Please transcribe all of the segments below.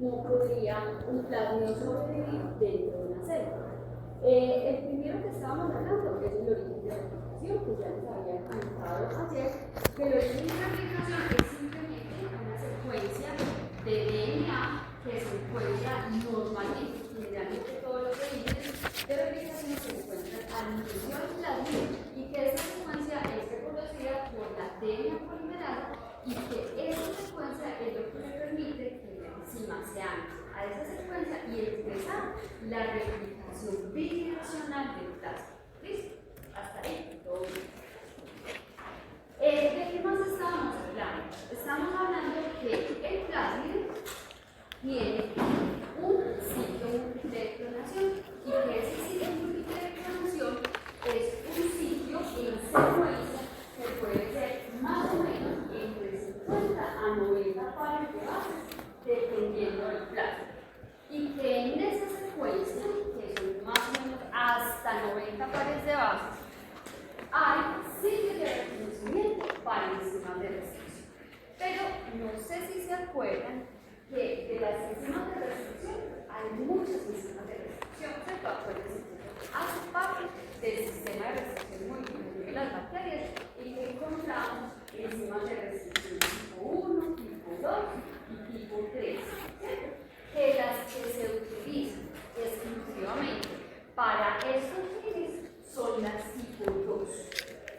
cómo podría un plasmio sobrevivir dentro de una célula. El primero que estábamos hablando es el origen de replicación, que ya les había comentado ayer, que el origen de replicación es simplemente una secuencia de DNA que se encuentra normalmente, generalmente todos los orígenes de replicación se encuentran al interior del plasma y que esta secuencia es reconocida por la DNA polimerasa y que esa secuencia es lo que le permite que la enzima se ancle a esa secuencia y empezar la replicación bidireccional del plasma. ¿Listo? Hasta ahí, todo bien. ¿De qué más estábamos hablando? Estamos hablando que el plásmido tiene un sitio múltiple de clonación y que ese sitio múltiple de clonación es un sitio en secuencia que puede ser más o menos entre 50 a 90 pares de bases dependiendo del plasma y que en esa secuencia, que son más o menos hasta 90 pares de bases, hay sitios de reconocimiento para enzimas de restricción. Pero no sé si se acuerdan que de las enzimas de restricción hay muchas enzimas de restricción, ¿cierto? Acuérdense que hace parte del sistema de restricción múltiple de las bacterias y que encontramos enzimas de restricción tipo 1, tipo 2 y tipo 3, ¿cierto? Que las que se utilizan exclusivamente para estos fines son las tipo 2,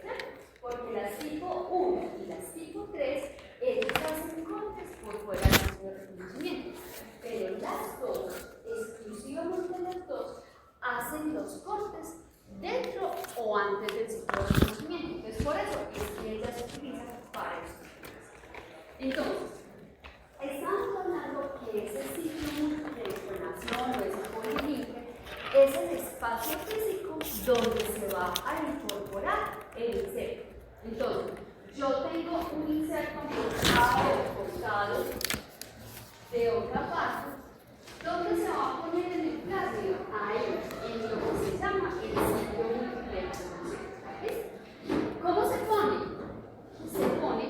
¿cierto? Porque las tipo 1 y las tipo 3 ellos hacen cortes por fuera del sitio de reconocimiento, pero las dos, exclusivamente las dos, hacen los cortes dentro o antes del sitio de reconocimiento. Entonces, por eso es que ellas se utilizan para esto. Entonces, estamos hablando que ese sitio múltiple de clonación o ese polilinque es el espacio físico donde se va a incorporar el inserto. Entonces, yo tengo un inserto cortado de otra parte, ¿dónde se va a poner en el plásmido? Ahí, en lo que se llama el sitio múltiple de clonación. ¿Cómo se pone? Se pone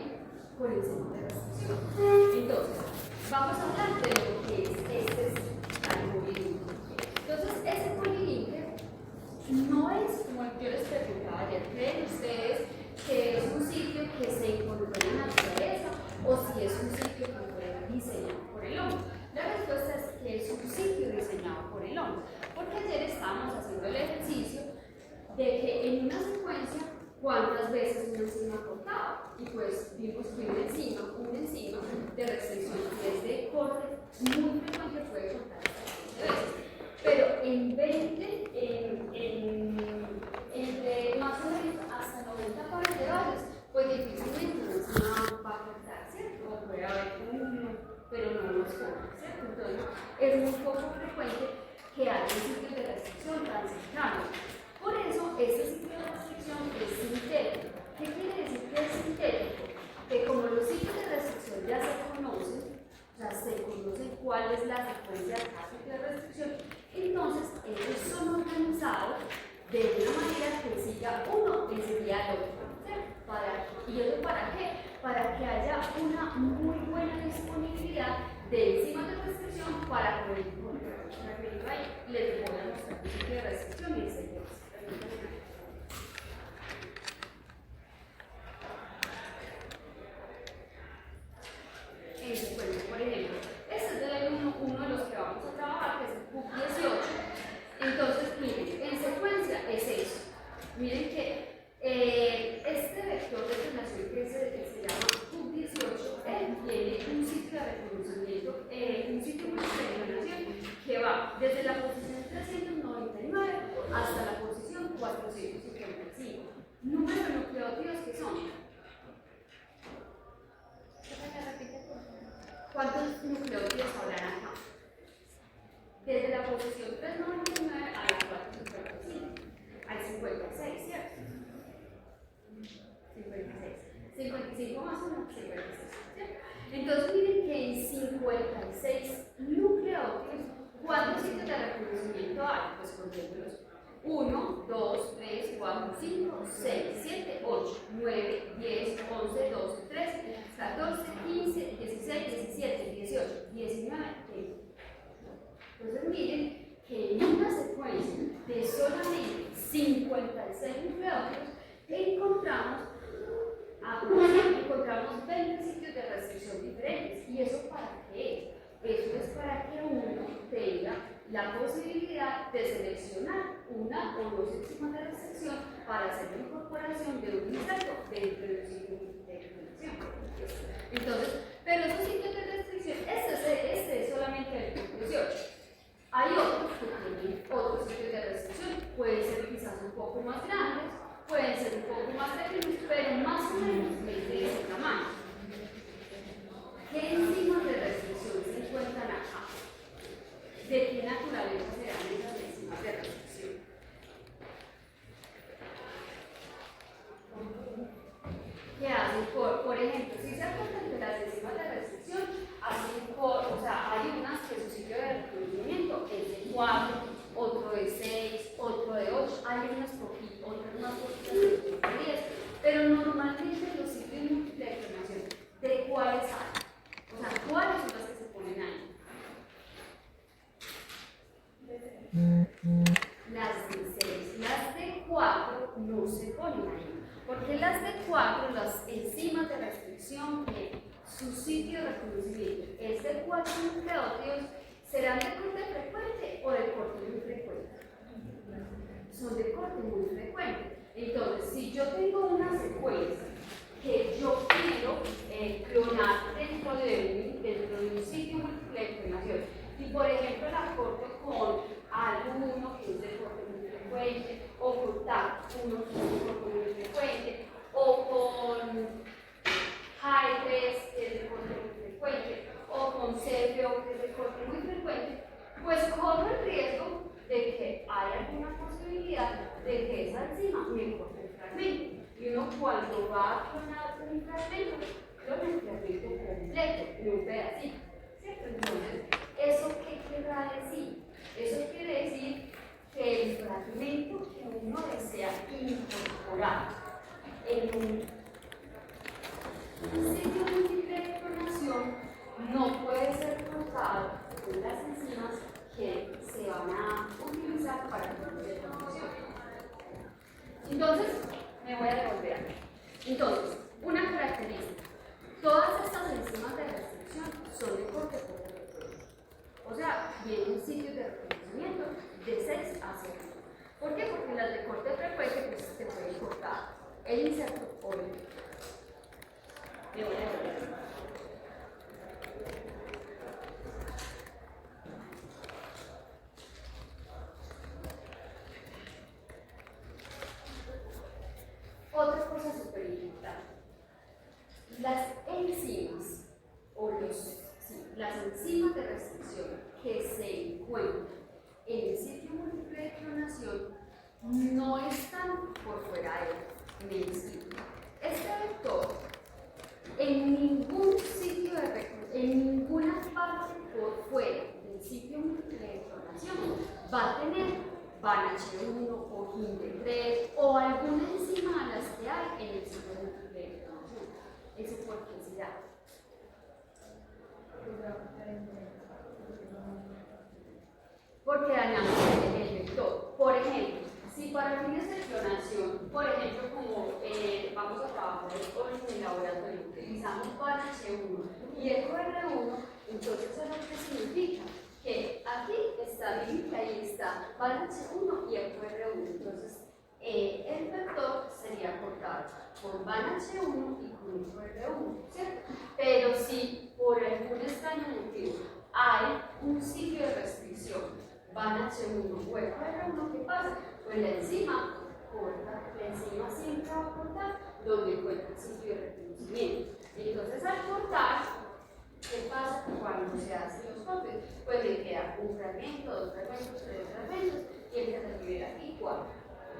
por encima de restricción. Entonces, vamos a hablar de lo que es este polilinque. Entonces, ese polilinque no es, como yo les preguntaba ayer, ¿creen ustedes que es un sitio que se incorpora en la naturaleza o si es un sitio que fue diseñado por el hombre? La respuesta es que es un sitio diseñado por el hombre, porque ayer estábamos haciendo el ejercicio de que en una secuencia cuántas veces una enzima cortaba y pues vimos que una enzima de restricción que es de corte muy frecuente puede cortar hasta 20 veces, pero en 20 entre más o menos hasta 90 pares de bases, pues difícilmente una enzima va a cortar, ¿cierto? O puede haber uno, pero no los corta, ¿cierto? Entonces es muy poco frecuente que haya sitios de restricción tan cercanos. Por eso, este sitio de restricción es sintético. ¿Qué quiere decir que es sintético? Que como los sitios de restricción ya se conocen, cuál es la secuencia de cada sitio de restricción, entonces ellos son organizados de una manera que siga uno enseguida al otro. ¿Y eso para qué? Para que haya una muy buena disponibilidad de enzimas de restricción para poder encontrar. Les voy a mostrar el sitio de restricción y el sitio de restricción. Por ejemplo, este es uno de los que vamos a trabajar, que es el PUC18. Entonces, miren, en secuencia es eso. Miren que este vector de clonación que se llama PUC18, él tiene un sitio de reconocimiento, un sitio de clonación que va desde la posición 399 hasta la posición 499. una o dos enzimas de restricción para hacer la incorporación de un inserto dentro del sitio de restricción. Entonces, pero esos sitios de restricción, este es solamente el punto 18. Hay otros que tienen otros sitios de restricción, pueden ser quizás un poco más grandes, pueden ser un poco más pequeños, pero más o menos de ese tamaño. ¿Qué enzimas de restricción se encuentran acá? ¿De qué naturaleza serán esas enzimas de restricción? ¿Qué hacen? Por ejemplo, si se acuerdan de las enzimas de restricción, hay unas que su sitio de reconocimiento es de 4, otro de 6, otro de 8, hay unas poquitas, otras más poquitas de 10, pero normalmente los sitios múltiples de clonación, ¿de cuáles hay? O sea, ¿cuáles son las que se ponen ahí? Las de 6, las de 4 no se ponen ahí, porque las de 4, las enzimas de restricción que su sitio de reconocimiento es de 4 nucleótidos, ¿serán de corte frecuente o de corte muy frecuente? Son de corte muy frecuente. Entonces, si yo tengo una secuencia que yo quiero clonar dentro de un sitio múltiple de clonación, y por ejemplo la corto con alguno que es de corte muy frecuente, o con TAC1 que es de corte muy frecuente, o con HAI3 que es de corte muy frecuente, o con CFO que es de corte muy frecuente, pues corro el riesgo de que haya alguna posibilidad de que esa enzima me corte el fragmento. Y uno cuando va a clonar un fragmento, clona el fragmento completo, no un pedacito, ¿cierto? Entonces, ¿eso qué querrá decir? Eso quiere decir que el fragmento que uno desea incorporar en un sitio múltiple de clonación no puede ser cortado con las enzimas que se van a utilizar para el proceso de clonación. Entonces, me voy a devolver aquí. Entonces, una característica. Todas estas enzimas de restricción son de corte frecuente. O sea, vienen sitios de reconocimiento de 6 a 0. ¿Por qué? Porque las de corte frecuente pues, se pueden cortar el inserto o el inserto. Me voy a devolver. Otra cosa súper importante. Las enzimas las enzimas de restricción que se encuentran en el sitio múltiple de clonación no están por fuera del sitio. Este vector en ningún sitio en ninguna parte por fuera del sitio múltiple de clonación va a tener BANH1 o HIND3 o alguna enzima de las que hay en el sitio múltiple de clonación. ¿Eso por qué se da? Porque dañamos el vector. Por ejemplo, si para fines de clonación, por ejemplo, como vamos a trabajar hoy en el laboratorio, utilizamos BANH1 y EcoR1, entonces eso lo que significa que aquí está mi ahí está BANH1 y EcoR1. Entonces, el vector sería cortado por BANH1 y con EcoR1, ¿cierto? Pero si por algún extraño motivo hay un sitio de restricción, BANH1 o EcoR1, ¿qué pasa? Pues la enzima corta, la enzima siempre va a cortar donde encuentra el sitio de reconocimiento. Entonces, al cortar, ¿qué pasa cuando se hacen los cortes? Pues le queda un fragmento, 2 fragmentos, 3 fragmentos, y empieza a escribir aquí 4.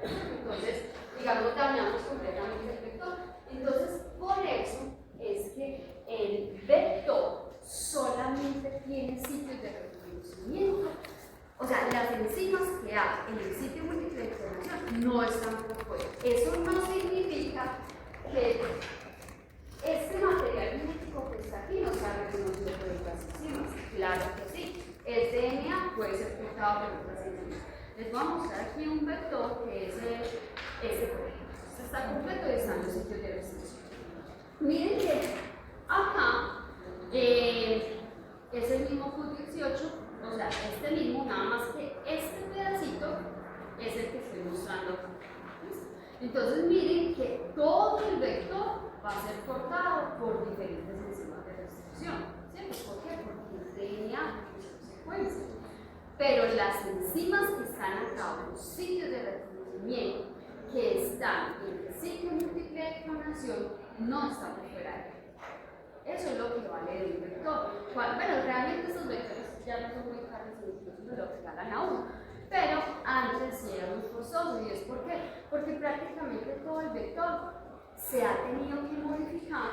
Entonces, digamos, dañamos completamente el vector. Entonces, por eso es que el vector solamente tiene sitios de reconocimiento. O sea, las enzimas que hay en el sitio múltiple de clonación no están por fuera. Eso no significa que este material genético que está aquí no sea reconocido por otras enzimas. Claro que sí. El DNA puede ser cortado por otras enzimas. Les voy a mostrar aquí un vector que es este, por ejemplo. Este está completo y están los sitios de restricción. Miren que acá es el mismo Q18, o sea, este mismo, nada más que este pedacito es el que estoy mostrando acá. Entonces miren que todo el vector va a ser cortado por diferentes enzimas de restricción. ¿Sí? ¿Por qué? Porque es lineal, es secuencia. Pero las enzimas que están acá, los sitios de reconocimiento que están en el sitio múltiple de clonación, no están por fuera de él. Eso es lo que vale de un vector. Bueno, realmente esos vectores ya no son muy caros, incluso lo regalan a uno. Pero antes sí era muy costoso. ¿Y es por qué? Porque prácticamente todo el vector se ha tenido que modificar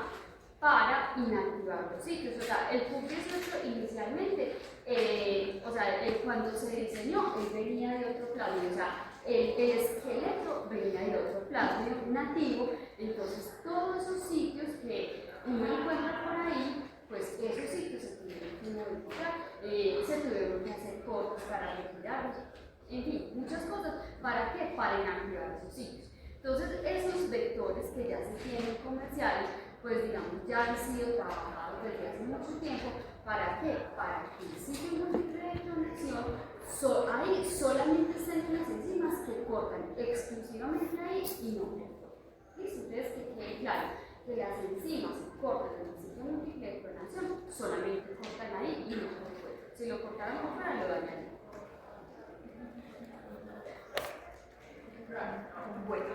para inactivar los sitios. O sea, el PUB18 inicialmente, cuando se diseñó, él venía de otro plasmid. O sea, el esqueleto venía de otro plasmid nativo. Entonces, todos esos sitios que uno encuentra por ahí, pues esos sitios se tuvieron que modificar, se tuvieron que hacer cortes para retirarlos. En fin, muchas cosas. ¿Para qué? Para inactivar esos sitios. Entonces, esos vectores que ya se tienen comerciales, pues digamos, ya han sido trabajados desde hace mucho tiempo. ¿Para qué? Para que el sitio múltiple de conexión, ahí solamente estén unas enzimas que cortan exclusivamente ahí y no. ¿Listo? Entonces, que quede claro que las enzimas que cortan en el sitio múltiple de clonación solamente cortan ahí y no por fuera. Si lo cortaran por fuera, lo dañarían. Bueno,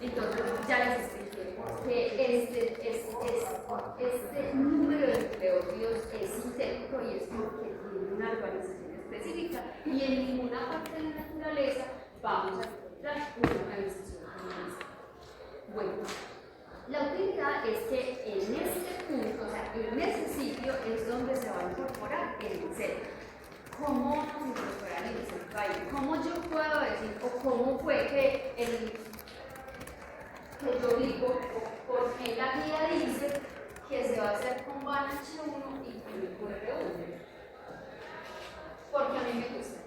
entonces ya les expliqué que este número de nucleótidos es sintético y es porque tiene una organización específica y en ninguna parte de la naturaleza vamos a encontrar una organización como esta. Bueno, la utilidad es que en este punto, o sea, en ese sitio es donde se va a incorporar el insecto. ¿Cómo nos incorporar el insecto ahí? ¿Cómo yo puedo decir, o cómo fue que yo digo, porque la guía dice que se va a hacer con VAN H1 y con QR1? Porque a mí me gusta.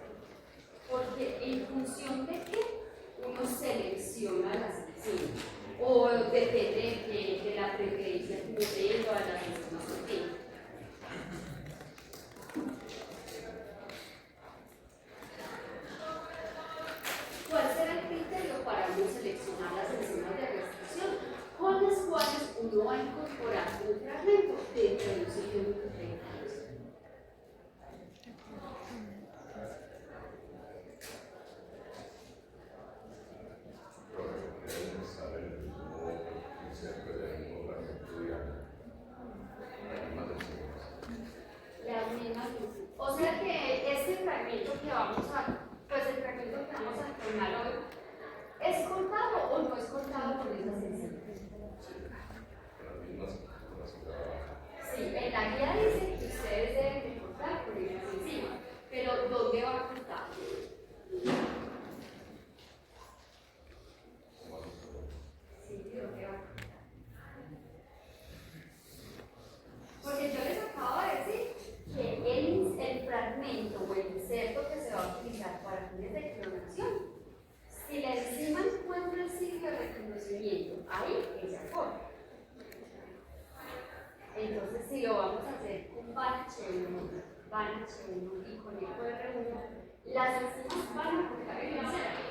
Porque en función de qué uno selecciona las enzimas, o depende de la preferencia que uno tenga a las enzimas que tenga. ¿Cuál será el criterio para uno seleccionar las enzimas de restricción con las cuales uno va a incorporar un fragmento dentro de un sitio múltiple de clonación? Las mismas. O sea que este fragmento que vamos a, pues el fragmento que vamos a clonar hoy, ¿es cortado o no es cortado por esas enzimas? Sí, en la guía dice que ustedes deben cortar por esas enzimas, pero ¿dónde va a cortar? Sí, ¿dónde va a cortar? Porque yo les acabo de decir que el fragmento o el inserto que se va a utilizar para fines de clonación, si la enzima encuentra el sitio de reconocimiento, ahí ella corta. Entonces, si lo vamos a hacer con VAN H1 y con QR1, las enzimas van a cortar el inserto.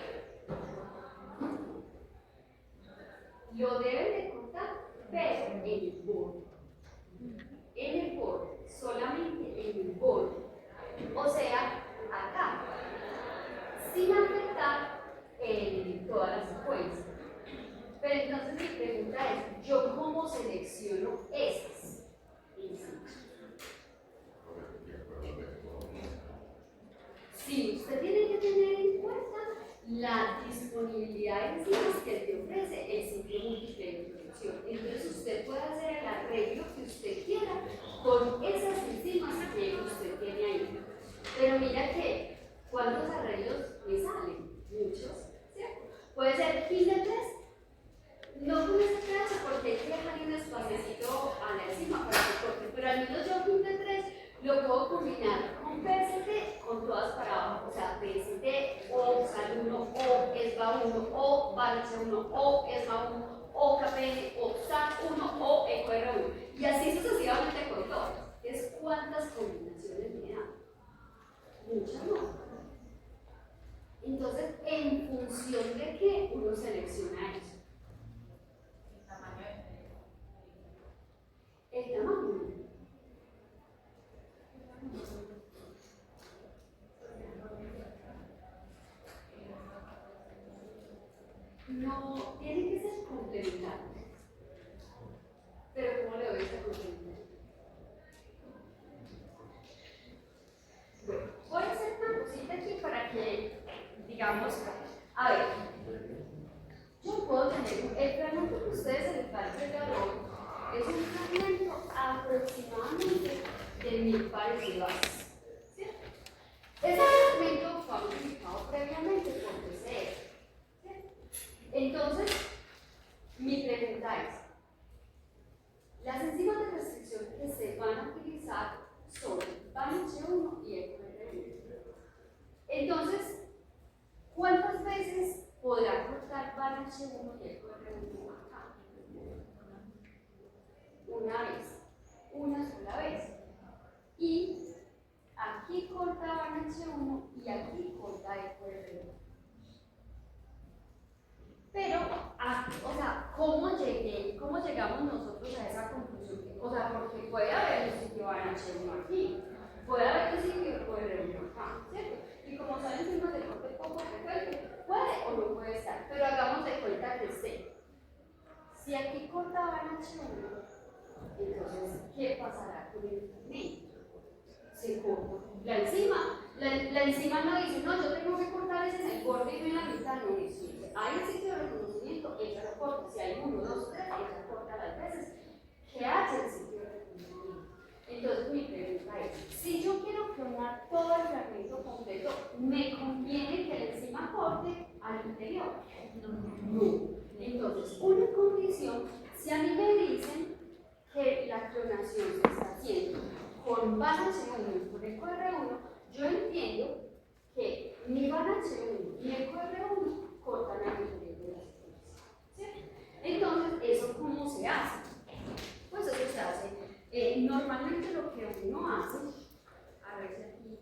Lo deben de cortar, pero en el borde. En el borde, solamente en el borde. O sea, acá, sin afectar toda la secuencia. Pero entonces mi pregunta es, ¿yo cómo selecciono esas enzimas? Sí, usted tiene que tener en cuenta la disponibilidad de enzimas que te ofrece el sitio múltiple de clonación. Entonces usted puede hacer el arreglo que usted quiera con esas enzimas que usted tiene ahí. Pero mira que, ¿cuántos arreglos me salen? Muchos, ¿cierto? Puede ser 15 de 3. No con ese trazo porque hay que dejar un espaciecito a la encima para que corte, pero al menos yo 15 de 3 lo puedo combinar con PST con todas para abajo, o sea, PST, o SAL1, o ESBA1, o VANH1, o ESBA1, o KPN, o SAT1, o EQR1, y así sucesivamente con todos. ¿Es cuántas combinaciones me dan? Muchas no. no tiene que ser complementario. Pero ¿cómo le doy esta complementario? Bueno, voy a hacer una cosita aquí para que, digamos, a ver, yo puedo tener, el fragmento que ustedes se les va a entregar hoy es un fragmento aproximadamente de 1000 pares de bases. ¿Cierto? Ese fragmento fue modificado previamente por PCR. ¿Cierto? Entonces, mi pregunta es, las enzimas de restricción que se van a utilizar son BANH1 y EcoR1. Entonces, ¿cuántas veces podrá cortar BANH1 y EcoR1 acá? Una vez, una sola vez. Y aquí corta BANH1 y aquí corta EcoR1. Pero, o sea, ¿cómo llegamos nosotros a esa conclusión? O sea, porque puede haber un sitio BANH1 aquí, puede haber un sitio EcoR1 acá, ¿cierto? Y como son enzimas de corte poco frecuente, puede o no puede estar, pero hagamos de cuenta que esté. Si aquí corta BANH1, entonces, ¿qué pasará con el fragmento? Se corta. La enzima no dice, no, yo tengo que cortar ese en el corte y no en la mitad, no dice. Hay un sitio de reconocimiento, ella lo corta. Si hay 1, 2, 3, ella corta las veces que hace el sitio de reconocimiento. Entonces, mi pregunta es, si yo quiero clonar todo el fragmento completo, ¿me conviene que la enzima corte al interior? No. Entonces, una condición, si a mí me dicen que la clonación se está haciendo con BANH1 y con EcoR1, yo entiendo que ni BANH1 ni EcoR1 cortan al interior de la secuencia. ¿Cierto? Entonces, ¿eso cómo se hace? Pues eso se hace. Normalmente lo que uno hace, a ver si aquí,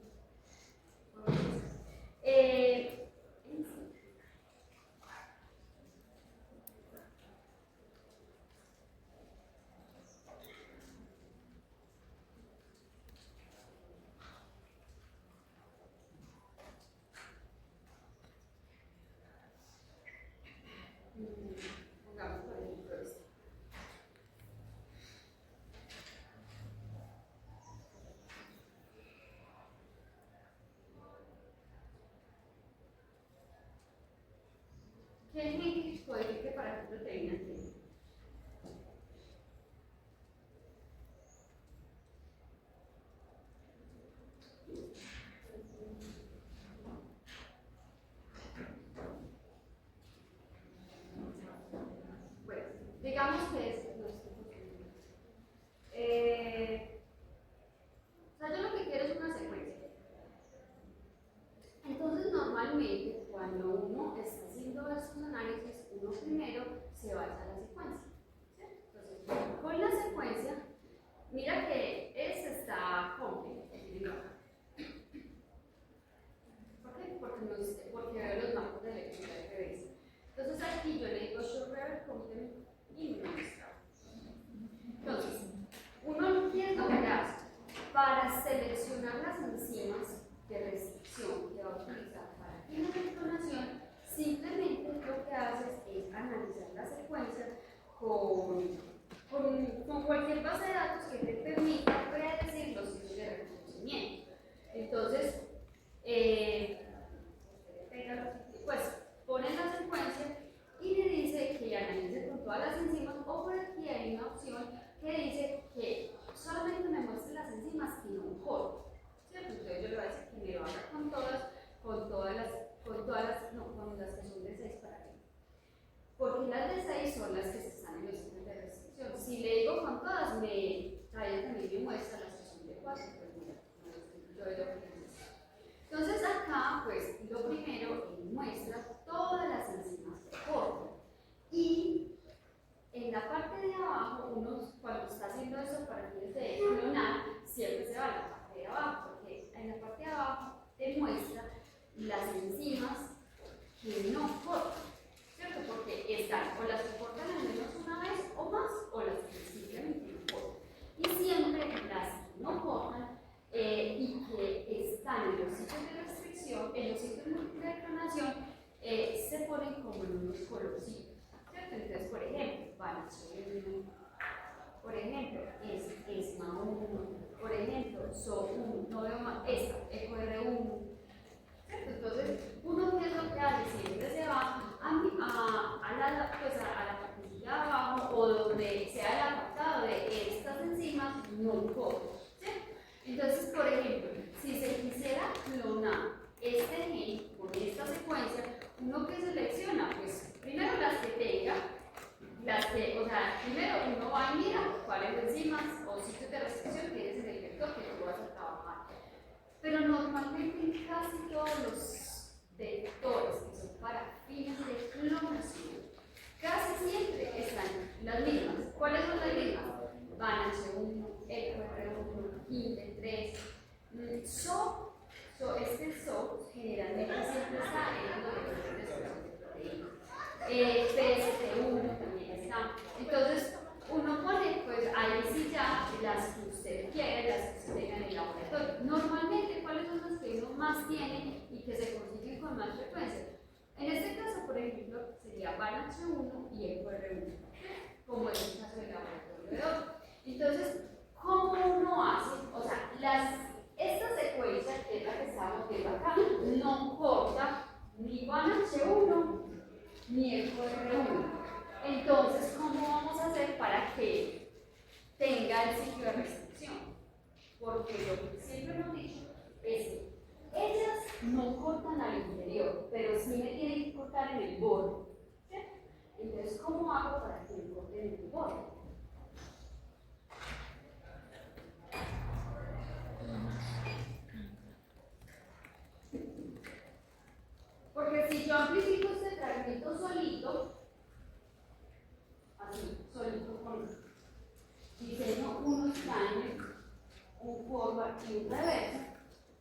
pongamos por ejemplo esto. ¿Qué líquidos puede decir que para qué proteína tiene? Bueno, digamos que es nuestro funcionamiento. O sea, yo lo que quiero es una secuencia. Entonces, normalmente, cuando uno está haciendo estos análisis, uno primero se va a la secuencia. ¿Cierto? Entonces, con la secuencia, mira que este está completo. ¿Por qué? Porque veo los bancos de lectura de PBS. Entonces, aquí yo le digo show reverse content y me muestra. Entonces, uno quiere lograr para seleccionar las enzimas de restricción que va a utilizar para la clonación, simplemente lo que haces es analizar la secuencia con cualquier base de datos que te permita predecir los sitios de reconocimiento. Entonces, pues pone la secuencia y le dice que analice con todas las enzimas, o por aquí hay una opción que dice que solamente me muestre las enzimas y no un corte. ¿Cierto? Entonces yo le voy a decir que me lo haga con las que son de 6 para arriba. Porque las de 6 son las que están en los sitios de restricción. Si le digo con todas, también me muestra las que son de 4, pues mira, yo veo lo que necesito. Entonces acá, pues lo primero, él muestra todas las enzimas que cortan. Y en la parte de abajo, uno cuando está haciendo eso para fines de clonar, siempre se va a la parte de abajo, porque en la parte de abajo te muestra las enzimas que no cortan, ¿cierto? Porque están o las que cortan al menos una vez o más, o las que simplemente no cortan. Y siempre las que no cortan y que están en los sitios de restricción, en los sitios de clonación, se ponen como en unos colorcitos, ¿cierto? Entonces, por ejemplo, van a ser por ejemplo, es más 1, por ejemplo, SO1, no veo más, esta, EQR1, ¿cierto? Entonces, uno que es lo que hace, siempre se va a la partecita de abajo o donde sea el apartado de estas enzimas, no importa, ¿cierto? Entonces, por ejemplo, si se quisiera clonar este gen con esta secuencia, uno que selecciona, pues primero las que tenga, primero uno va y mira cuáles enzimas o sitios de restricción tienes en el vector que tú vas a trabajar. Pero normalmente en casi todos los vectores que son para fines de clonación, casi siempre están las mismas. ¿Cuáles son las mismas? Van H1, EQR1, INT3, SO, generalmente siempre está en los vectores de proteína. PST1 también está. Entonces, uno pone, pues ahí sí ya las que usted quiere, las que usted tenga en el laboratorio. Normalmente, ¿cuáles son las que uno más tiene y que se consiguen con más frecuencia? En este caso, por ejemplo, sería BANH1 y EQR1, como es el caso del laboratorio de hoy. Entonces, ¿cómo uno hace? O sea, esta secuencia, que es la que estamos viendo acá, no corta ni BANH1 ni EQR1. Entonces, ¿cómo vamos a hacer para que tenga el sitio de restricción? Porque lo que siempre hemos dicho es que ellas no cortan al interior, pero sí me tienen que cortar en el borde, ¿cierto? Entonces, ¿cómo hago para que me corten en el borde? Porque si yo amplifico este fragmento solito, así, solito con diseño unos timers, un forward y un reverse,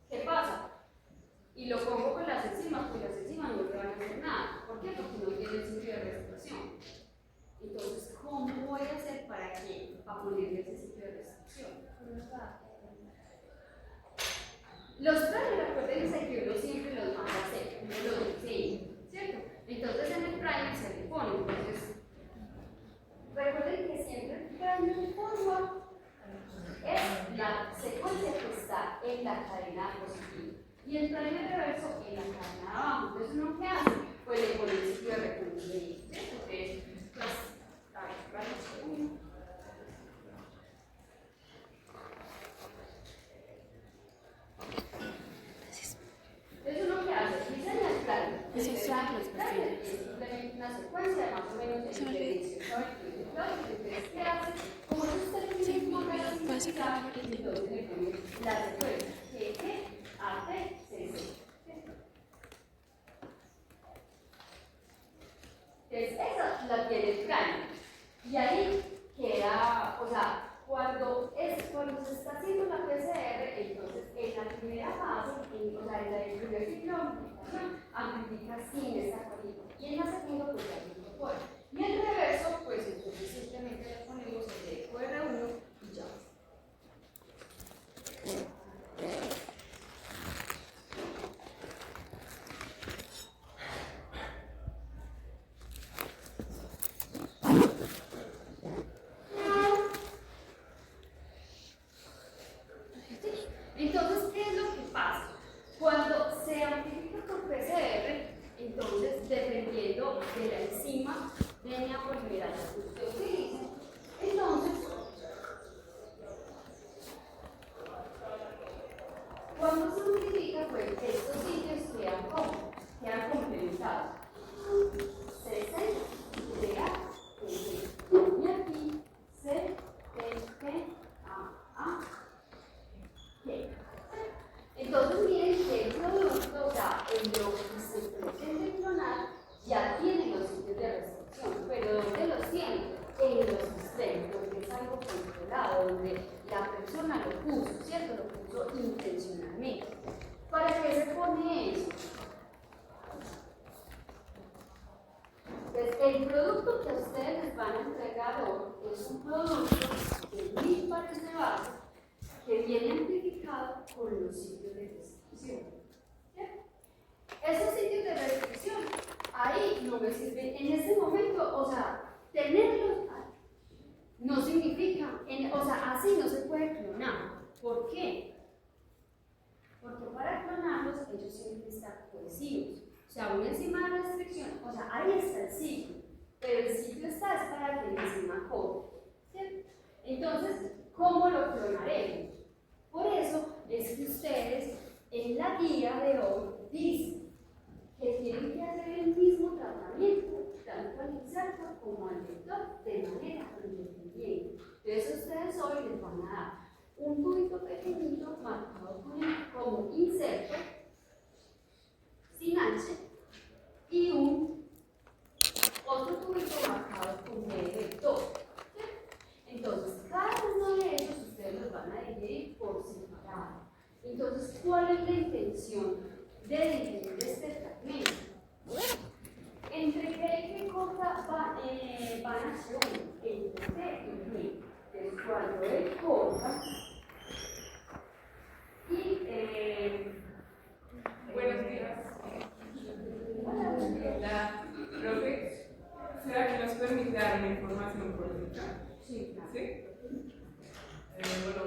¿qué pasa? Y lo pongo con las enzimas, pues las enzimas no le van a hacer nada. ¿Por qué? Porque no tienen sitio de restricción. Entonces, ¿cómo voy a hacer para ponerle ese sitio de restricción? Los primers, acuérdense que uno siempre los manda a hacer, uno los diseña, ¿cierto? Entonces en el primer se le pone. Entonces, recuerden que siempre el primer forward es la secuencia que está en la cadena positiva y el primer reverso en la cadena de abajo. Entonces, ¿uno qué hace? Pues le pone el sitio de reconocimiento, ¿cierto? Entonces, pues, a ver, vamos. Entonces, ¿uno qué hace? Diseña el plan. Es simplemente una secuencia más o menos de 18 entonces, ¿qué hace? Como usted tiene un número entonces le pone la secuencia G, A, T, C, C. Entonces, esa la tiene el plan. Y ahí queda, o sea, cuando se está haciendo la PCR, entonces en la primera fase, o sea, en el primer ciclo de amplificación, amplifica sin esta colita. Y en la segunda, pues ya lo incorpora. Y el reverso, pues entonces simplemente le ponemos el de EQR1 y ya. Entonces, ¿qué es lo que pasa? Cuando se amplifica por PCR, entonces, dependiendo de la enzima DNA polimerasa que usted utilice, entonces, cuando se amplifica, pues estos sitios quedan complementados. CC, DA, y aquí, C, T, T, A, G. Entonces, miren que el producto, o sea, en lo que se pretende clonar, ya tiene los sitios de restricción, pero ¿dónde los tiene? En los sistemas, porque es algo controlado, donde la persona lo puso, ¿cierto? Lo puso intencionalmente. ¿Para qué se pone eso? Entonces, el producto que ustedes les van a entregar hoy es un producto de 1000 pares de base que viene amplificado con los sitios de restricción. ¿Sí? Esos sitios de restricción me sirve en ese momento, o sea, tenerlos no significa, o sea, así no se puede clonar. ¿Por qué? Porque para clonarlos ellos tienen que estar cohesivos. O sea, una enzima de restricción, o sea, ahí está el ciclo, pero el ciclo está es para que la enzima corte, ¿cierto? Entonces, ¿cómo lo clonaremos? Por eso es que ustedes en la guía de hoy dicen que tienen que hacer el mismo tratamiento, tanto al inserto como al vector, de manera independiente. Entonces, ustedes hoy les van a dar un tubito pequeñito marcado como inserto, sin H, y un otro tubito marcado con vector. ¿Sí? Entonces, cada uno de ellos ustedes los van a dividir por separado. Entonces, ¿cuál es la intención de dividir este fragmento? Entre G y G corta van a ser entre T y G. Entonces, cuando él corta y buenos días. La profe, ¿será que nos permite dar una información cortita? sí, claro. ¿Sí? Bueno,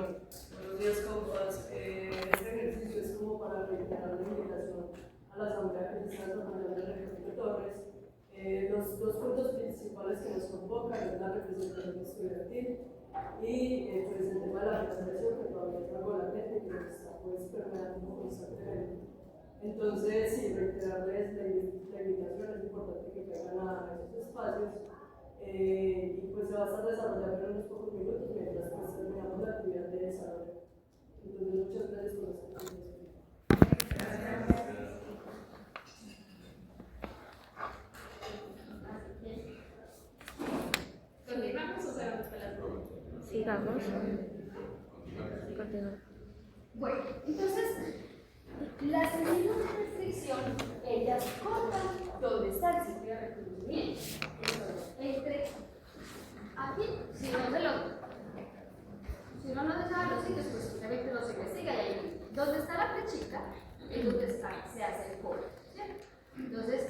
buenos días, compas. Este ejercicio es como para reiterar la invitación a la asamblea que se está tomando en el Rector de Torres. Los dos puntos principales que nos convocan es la representación estudiantil y pues el tema de la financiación, que todavía es algo latente y que está pues permeando constantemente. Entonces, sí, reiterarles la invitación, es importante que vengan a esos espacios. Y pues se va a estar desarrollando en unos pocos minutos mientras pues terminamos la actividad de desarrollo. Entonces, muchas gracias por esta invitación. ¿Continuamos o cerramos con las preguntas? Sigamos. Continúa. Bueno, entonces, las enzimas de restricción, ellas cortan donde está el sitio de reconocimiento. Entonces, entre aquí, si uno no sabe los sitios, pues simplemente los investiga y ahí, donde está la flechita, es donde se hace el corte, ¿cierto? Entonces,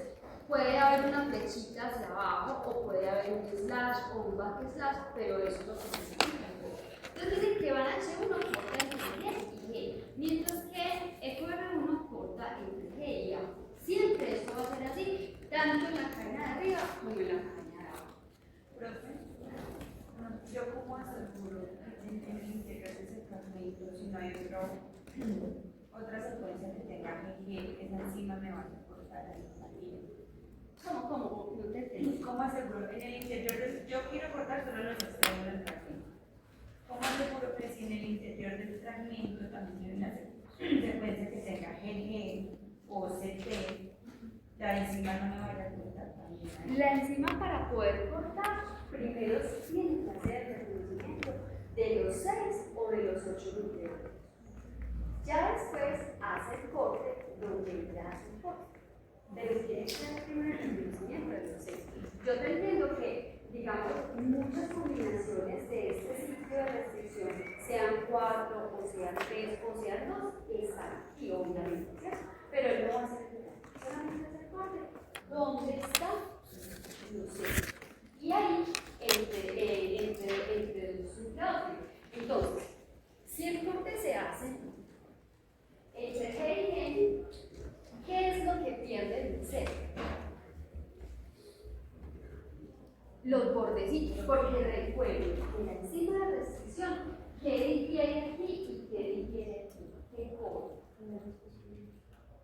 puede haber una flechita hacia abajo o puede haber un slash o un backslash, pero eso es lo que significa el corte. Entonces dicen que van a H1 corta entre G y G, mientras que EQR1 corta entre G y A. Siempre esto va a ser así, tanto en la cadena de arriba como en la cadena de abajo. Profe, yo como aseguro en el interior de ese fragmento, si no hay otra secuencia que tenga que esa enzima me vaya a cortar ahí también. ¿Cómo? No te entendí. ¿Cómo aseguro? En el interior, yo quiero cortar solo los extremos del fragmento. ¿Cómo aseguro que si en el interior del fragmento también tiene una secuencia que tenga GG o CT, la enzima no me vaya a cortar también? La enzima para poder cortar, primero tiene que hacer el reconocimiento de los 6 o de los 8 nucleótidos. Ya después hace el corte donde ya hace el corte. Pero tiene que hacer primero el reconocimiento de los 6. Yo te entiendo que, digamos, muchas combinaciones de este sitio de restricción, sean 4 o sean 3 o sean 2, están aquí, obviamente, ¿cierto? Pero él no va a hacer solamente hacer corte. ¿Dónde está? No sé. Y ahí, entre los nucleótidos. Entonces, si el corte se hace entre G y N, ¿qué es lo que pierde el C? Los bordecitos, porque recuerden que la enzima de restricción, ¿qué difiere aquí y qué difiere aquí? ¿Qué corta?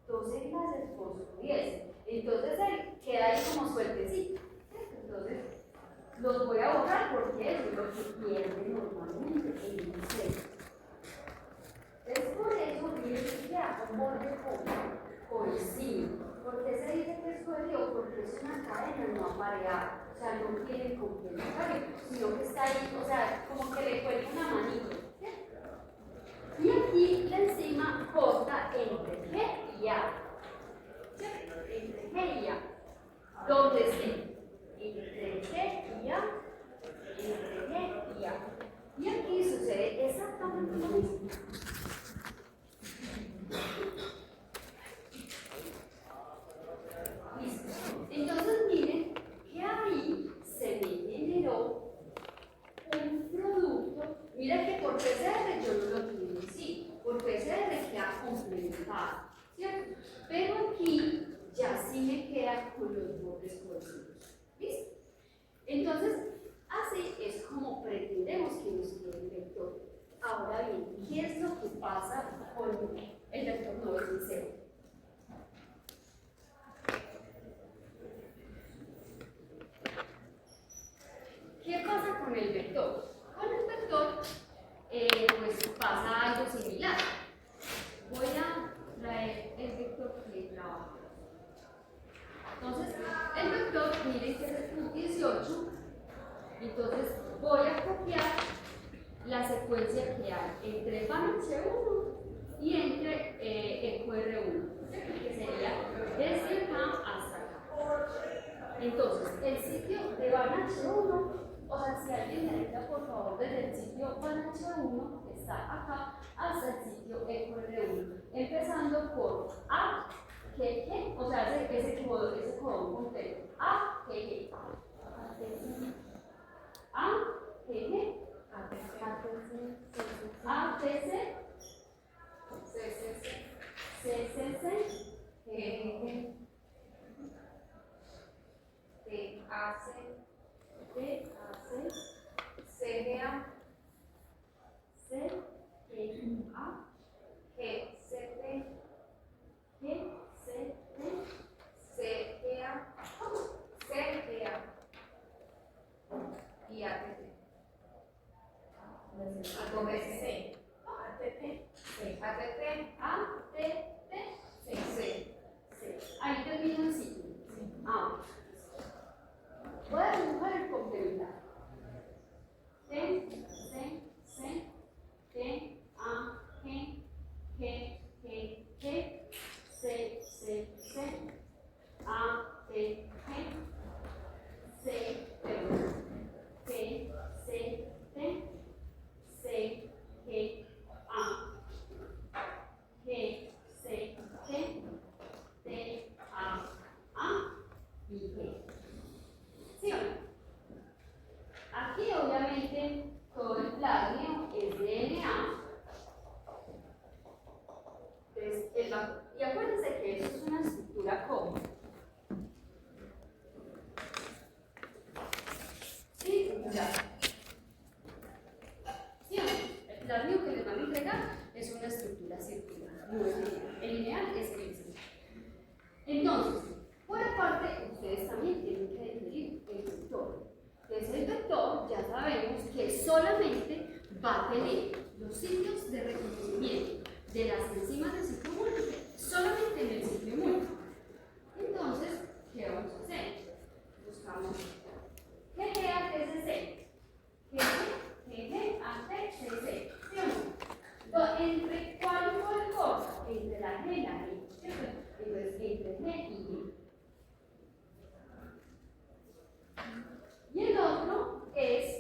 12 clases por su 10. Entonces él queda ahí como sueltecito. Entonces los voy a borrar porque eso es lo que pierde normalmente en un sello. Es por eso que se hace un borde cohesivo. ¿Por qué se dice que es cohesivo? Porque es una cadena no apareada. O sea, no tiene complementario, sino que está ahí, o sea, como que le cuelga una manito. ¿Sí? Y aquí la enzima corta entre G y A. ¿Sí? Entre G y A. ¿Dónde esté? Entre G y A. Entre G y A. Y aquí sucede exactamente lo mismo. Listo. Entonces, miren así me queda con los bordes cohesivos. ¿Listo? Entonces, así es como pretendemos que nos quede el vector. Ahora bien, ¿qué es lo que pasa con el vector no es cero? ¿Qué pasa con el vector? Con el vector, pues pasa algo similar. Voy a traer el vector que trabaja. Entonces, el vector, miren que es el 18. Entonces, voy a copiar la secuencia que hay entre Banach 1 y entre eco R1, que sería desde acá hasta acá. Entonces, el sitio de Banach 1, o sea, si alguien me ayuda, por favor, desde el sitio Banach 1, que está acá, hasta el sitio eco R1, empezando por A, G, o sea, ese codón completo. A, G, A, G, A, T, C, C, G, T, A, C, C, G, A, C, G, A, G, C, T, G, C, T, C, G, A, C, G, A y A, T, T. Con ese C. Ahí termina el ciclo. Ahora, voy a dibujar el complementario. A, G, G, G, G, C, C, C, A, T, G, C, perdón, G, C, T, C, G, A, G, C, T, T, A y G. ¿Sí o no? Aquí obviamente todo el plasmio es DNA. Entonces, y acuérdense que eso es una estructura común. ¿Sí? Ya. ¿Sí o no? El plasmio que les van a entregar es una estructura circular, no es lineal. El lineal es gris. Entonces, por aparte, ustedes también tienen que definir el vector. Entonces, el vector ya sabemos que solamente va a tener los sitios de reconocimiento de las enzimas del ciclo múltiple solamente en el ciclo múltiple. Entonces, ¿qué vamos a hacer? Buscamos GG a TCC. GG a TCC. ¿Sí o no? ¿Entre cuál y cuál cosa? Entre la G y la G. ¿Cierto? Entonces, entre G y G. Y el otro es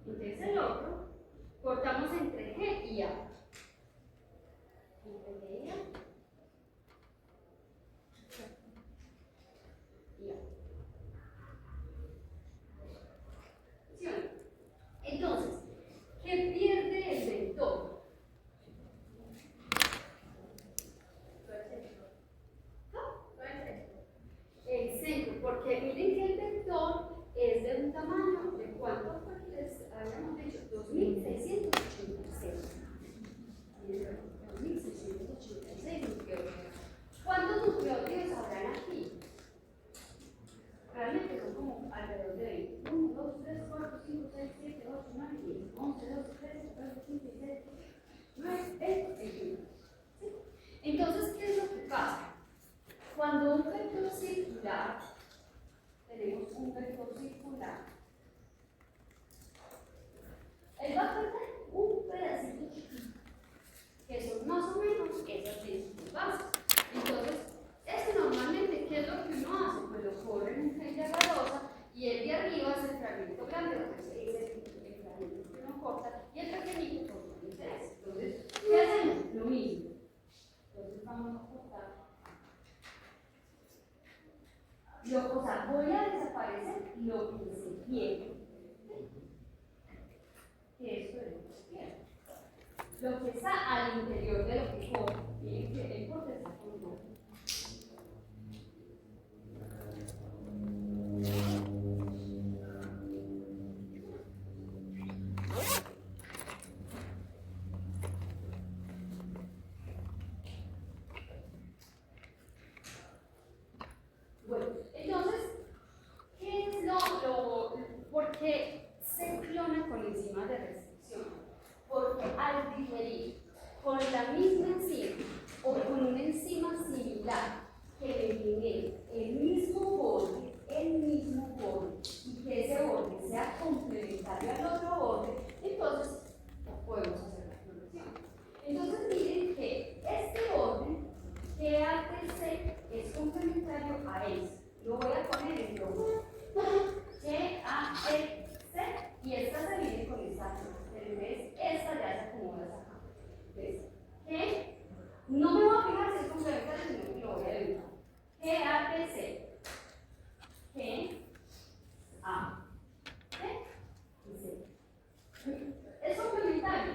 entonces el otro, cortamos entre G y A. Entre G y A. Y A. Entonces, ¿qué pierde el vector? El centro, porque miren que el vector es de un tamaño de cuánto fue que les habíamos dicho, 2686. 2686 nucleótidos. ¿Cuántos nucleótidos habrán aquí? Realmente son como alrededor de 20. 1, 2, 3, 4, 5, 6, 7, 8, 9, 10, 11, 12, 13, 14, 15, 16, 19, 20, 21. ¿Sí? Entonces, ¿qué es lo que pasa? Cuando un vector circular, tenemos un vector circular, él va a perder un pedacito chiquito, que son más o menos esas 10 bases. Entonces, esto normalmente, ¿qué es lo que uno hace? Pues lo pone en un gel de agarosa y el de arriba es el fragmento grande, entonces ese es el fragmento que uno corta y el pequeñito por un interés. Entonces, ¿qué hacemos? Lo mismo. lo que está al interior de lo que corre. Miren que el corte está con rojo. Bueno, entonces, ¿qué es por qué se clona con enzimas de restricción? Porque al diferir con la misma enzima o con una enzima similar que le elimine el mismo borde y que ese borde sea complementario al otro borde, entonces podemos hacer la clonación. Entonces miren que este borde GATC es complementario a este. Lo voy a poner en rojo. GATC y esta se viene con esta. ¿Ves? Esta ya se acomoda acá. ¿Ves? G, no me voy a fijar si es complementario, sino que lo voy a dibujar. GATC. G, A, T y C. Es complementario.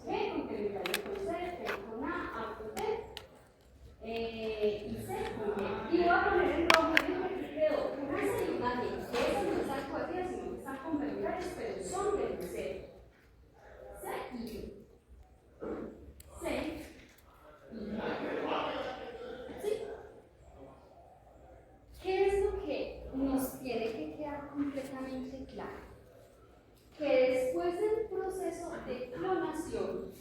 G complementario con C, T con A con T y C con G. Y voy a poner en rojo, que quedó una C y una G. Esas no están coherentes, sino que están complementarios, pero son del C. C y G. C y G. ¿Sí? ¿Qué es lo que nos tiene que quedar completamente claro? Que después del proceso de clonación,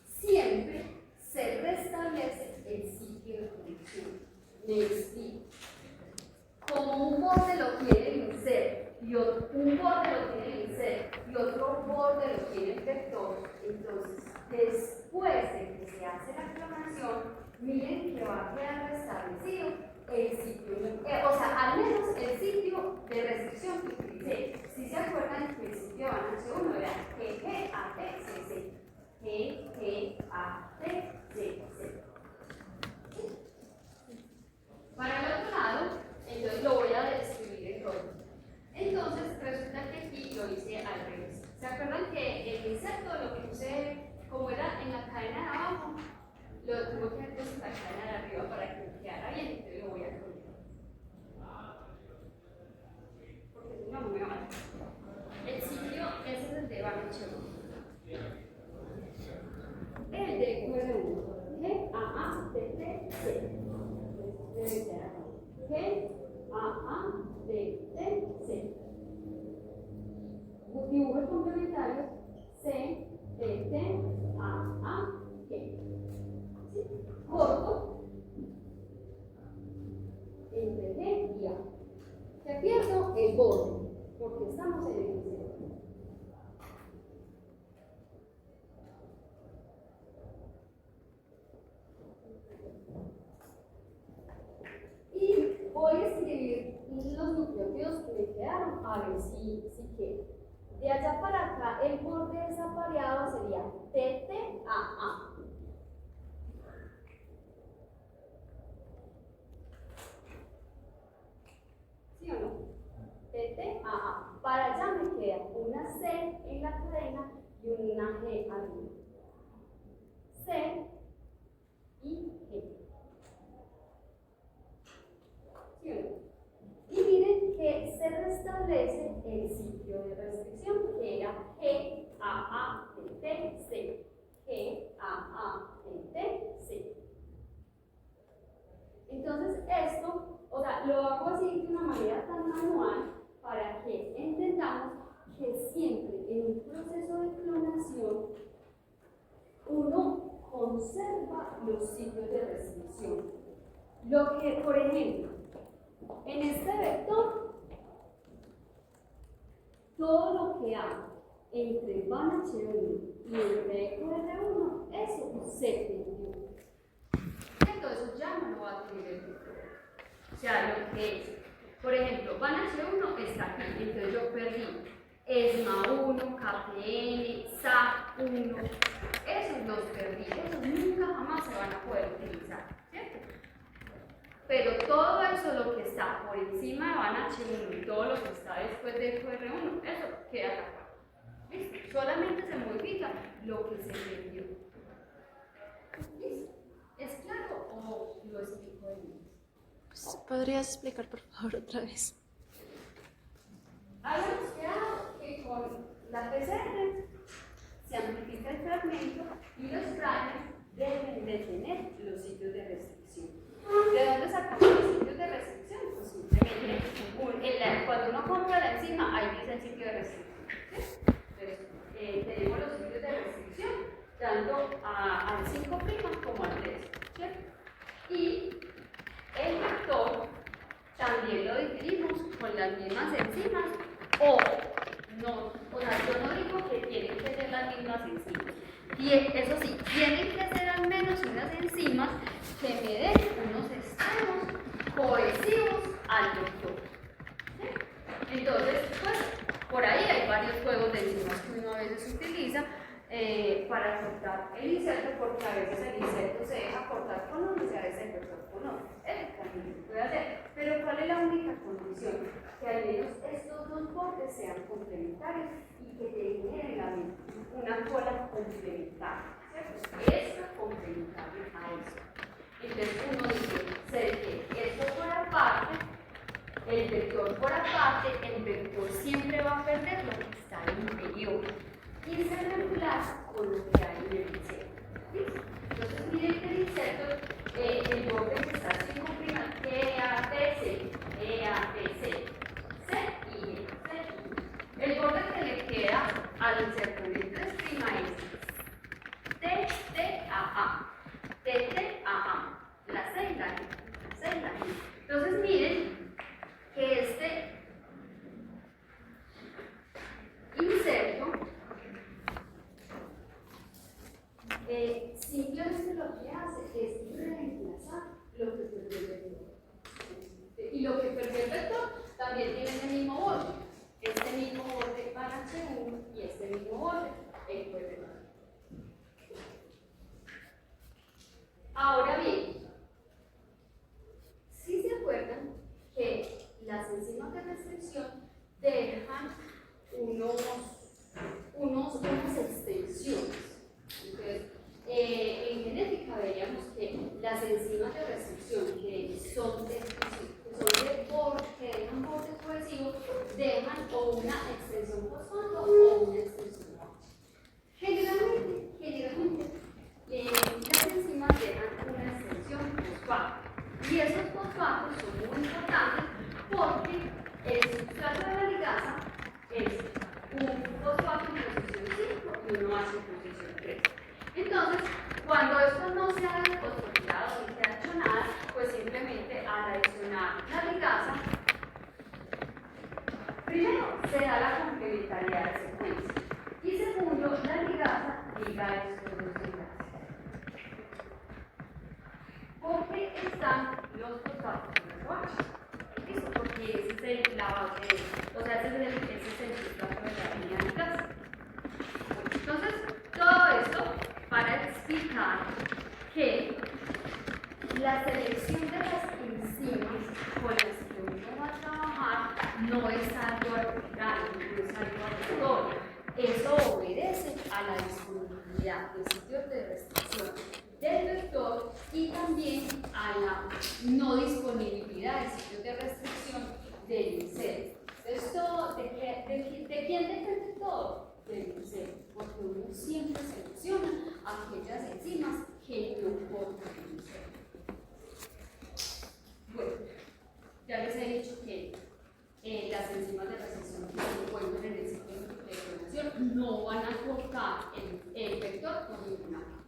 siempre se restablece el sitio de conexión. Me explico. Como un borde lo quiere el insert y un borde lo quiere el insert y otro borde lo quiere el vector, entonces después de que se hace la clonación, miren que va a quedar restablecido el sitio, o sea, al menos el sitio de restricción que utilicé. Si se acuerdan que el sitio de balance 1 era GATCC, GATCC. Para el otro lado, entonces lo voy a describir en rojo. Entonces, resulta que aquí lo hice al revés. ¿Se acuerdan que el inserto, lo que puse, como era en la cadena de abajo, lo tuve que hacer en la cadena de arriba para que me quedara bien? Entonces lo voy a poner. Porque si no, no me va a dar. El sitio, ese es el de Banachero. El de QR1. G, A, A, T, T, C. Debe ser acá. G, A, T, T, C. Dibujos complementarios C, T, T, A, G. ¿Sí? Corto entre G y A. Que pierdo el borde, porque estamos en el inserto. Y voy a escribir los nucleótidos que me quedaron, a ver si queda. De allá para acá, el borde desapareado sería TTAA. ¿Sí o no? TTAA. Para allá me queda una C en la cadena y una G arriba. C y G. ¿Sí o no? Y miren que se restablece el sitio de restricción, que era GAATC. GAATC. Entonces esto, o sea, lo hago así de una manera tan manual para que entendamos que siempre en un proceso de clonación uno conserva los sitios de restricción. Lo que, por ejemplo, en este vector, todo lo que hago entre BANH1 y entre QR1, eso se perdió. Entonces ya no lo va a tener el vector. O sea, lo que es, por ejemplo, BANH1 está aquí, entonces yo perdí ESMA1, KPN, SA1, esos los perdí, esos nunca jamás se van a poder utilizar, ¿cierto? Pero todo eso, lo que está por encima de BANH1 y todo lo que está después de QR1, eso queda tapado. ¿Listo? Solamente se modifica lo que se envió. ¿Listo? ¿Es claro o lo explico de nuevo? ¿Podrías explicar por favor otra vez? Habíamos quedado que con la PCR se amplifica el fragmento y los frames deben de tener los sitios de restricción. ¿De dónde sacamos los sitios de restricción? Pues simplemente cuando uno compra la enzima, ahí dice el sitio de restricción. ¿Sí? Entonces, tenemos los sitios de restricción tanto al 5' como al 3. ¿Cierto? Y el vector también lo dividimos con las mismas enzimas o sea, yo no digo que tienen que ser las mismas enzimas. Y eso sí, tienen que ser al menos unas enzimas que me den unos extremos cohesivos al vector. ¿Sí? Entonces, pues, por ahí hay varios juegos de enzimas que uno a veces utiliza para cortar el inserto, porque a veces el inserto se deja cortar con uno y a veces el vector con otro. También se puede hacer. Pero ¿cuál es la única condición? Que al menos estos dos bordes sean complementarios y que te generen una cola complementaria. ¿Cierto? Esto complementario a esto. Entonces uno dice, que esto por aparte, el vector por aparte, el vector siempre va a perder lo que está en el interior y se reemplaza con lo que hay en el inserto. ¿Listo? Entonces miren que el inserto, el borde que está así comprimido, EATC, C y E, C. El borde que le queda al inserto en el 3' es TTAA, TTAA, la C y la G. Entonces miren que este inserto simplemente lo que hace es reemplazar lo que perdió el vector. Y lo que perdió el vector también tiene el mismo borde. Este mismo borde para H1 y este mismo borde el vector. Ahora bien, si se acuerdan que las enzimas de restricción dejan unas extensiones. Entonces, en genética veríamos que las enzimas de restricción que son de borde, que dejan bordes cohesivos, dejan o una extensión fosfato o una extensión OH. Generalmente las enzimas dejan una extensión fosfato. Y esos fosfatos son muy importantes porque el sustrato de la ligasa es un fosfato en posición 5 y un OH en posición 3. Entonces, cuando esto no se ha fosforilado ni se ha hecho nada, pues simplemente al adicionar la ligasa, primero se da la complementariedad de secuencia y segundo, la ligasa liga estos dos enlaces. Porque están los fosfatos en el OH. ¿Listo? Porque ese es la base, o sea, ese es el sustrato de la línea de ligasa. Entonces, todo esto para explicar que la selección de las enzimas con las que uno va a trabajar no es algo arbitrario, no es algo aleatorio. Eso obedece a la disponibilidad de sitios de restricción del vector y también a la no disponibilidad de sitios de restricción del inserto. Entonces, ¿de quién depende todo? Del inserto, porque uno siempre selecciona aquellas enzimas que no cortan el inserto. Bueno, ya les he dicho que las enzimas de restricción que se encuentran en el sitio de clonación no van a cortar el vector por ninguna parte.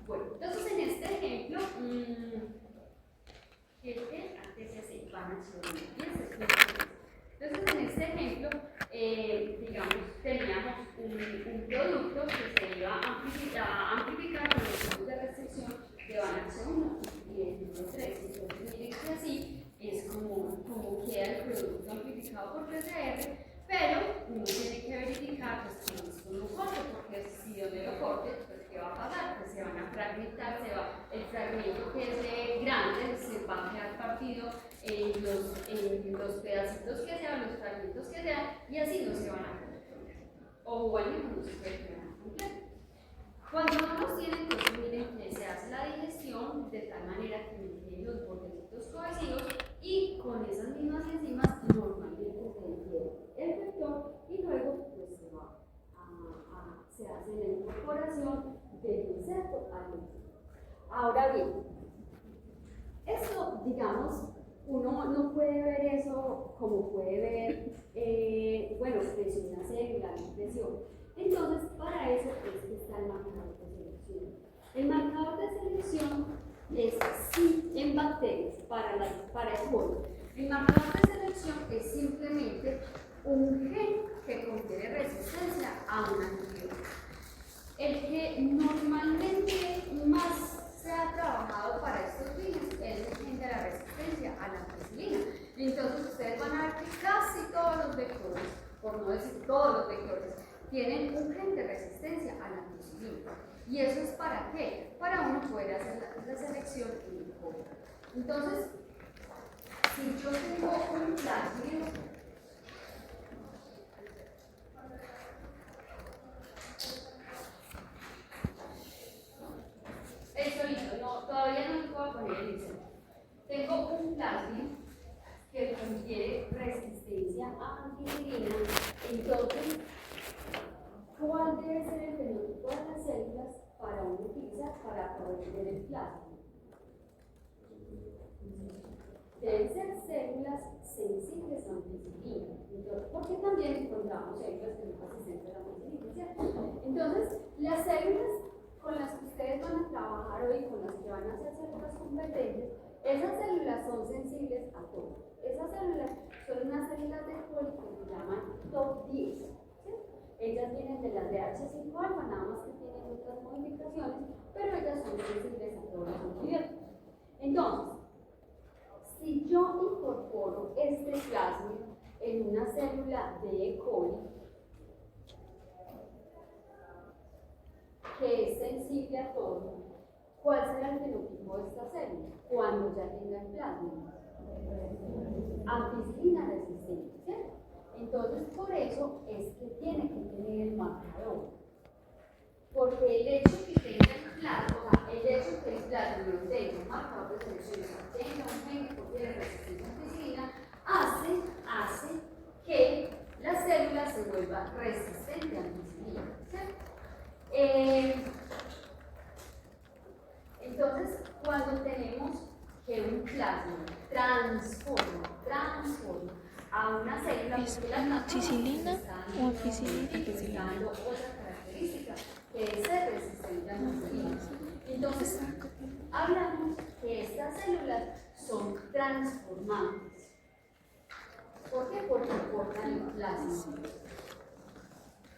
Bueno, entonces en este ejemplo, antes van a entonces en este ejemplo, digamos, teníamos un producto que se iba a amplificar con los tipos de restricción que van a H1 y el número 3. Entonces miren que así es como queda el producto amplificado por PCR, pero uno tiene que verificar pues, que esto no corte, porque si donde lo corte, pues ¿qué va a pasar? Pues se van a fragmentar, el fragmento que es grande se va a quedar partido en los pedacitos que sean los fragmentos fragmentos que sean y así no se van a completar. O al menos no se puede crear completo. Cuando no los tienen, entonces miren que se hace la digestión de tal manera que mantienen los bordecitos cohesivos y con esas mismas enzimas normalmente se digiere el vector y luego pues se hace la incorporación del insecto al vector. Ahora bien, esto, digamos, uno no puede ver eso como puede ver, bueno, creció una célula, no creció. Entonces, para eso es que está el marcador de selección. El marcador de selección es sí en bacterias, para el polvo. El marcador de selección es simplemente un gen que confiere resistencia a un antibiótico. El que normalmente más se ha trabajado para estos fines es el gen de la resistencia a la ampicilina. Entonces, ustedes van a ver que casi todos los vectores, por no decir todos los vectores, tienen un gen de resistencia a la ampicilina. ¿Y eso es para qué? Para uno poder hacer la selección en el polvo. Entonces, si yo tengo un plásmido, el solito, no, todavía no lo puedo poner en el tengo un plásmido que confiere resistencia a ampicilina, entonces, ¿cuál debe ser el fenotipo de las células para uno utilizar para poder ver el plasma? Deben ser células sensibles a ampicilina, porque también encontramos células que no resistentes a la ampicilina, ¿cierto? Entonces, las células con las que ustedes van a trabajar hoy, con las que van a hacer células competentes, esas células son sensibles a todo. Esas células son unas células de Coli que se llaman top 10. ¿Sí? Ellas vienen de las de H5 alfa, nada más que tienen otras modificaciones, pero ellas son sensibles a todos los antibióticos. Entonces, si yo incorporo este plasmid en una célula de E. coli que es sensible a todo, ¿cuál será el fenotipo de esta célula cuando ya tenga el plasmid? Ampicilina resistente, ¿cierto? Entonces, por eso es que tiene que tener el marcador. Porque el hecho que tenga el plasma, o sea, el hecho que el plasma tenga un marcador de selección, tenga un gen que contiene resistencia a ampicilina, hace que la célula se vuelva resistente a ampicilina, ¿cierto? Entonces, cuando tenemos que un plasma transforma a una célula, ¿Es amoxicilina o ampicilina? Otra característica que es ser resistente a ampicilina. Entonces, hablamos que estas células son transformantes. ¿Por qué? Porque aportan el plasma.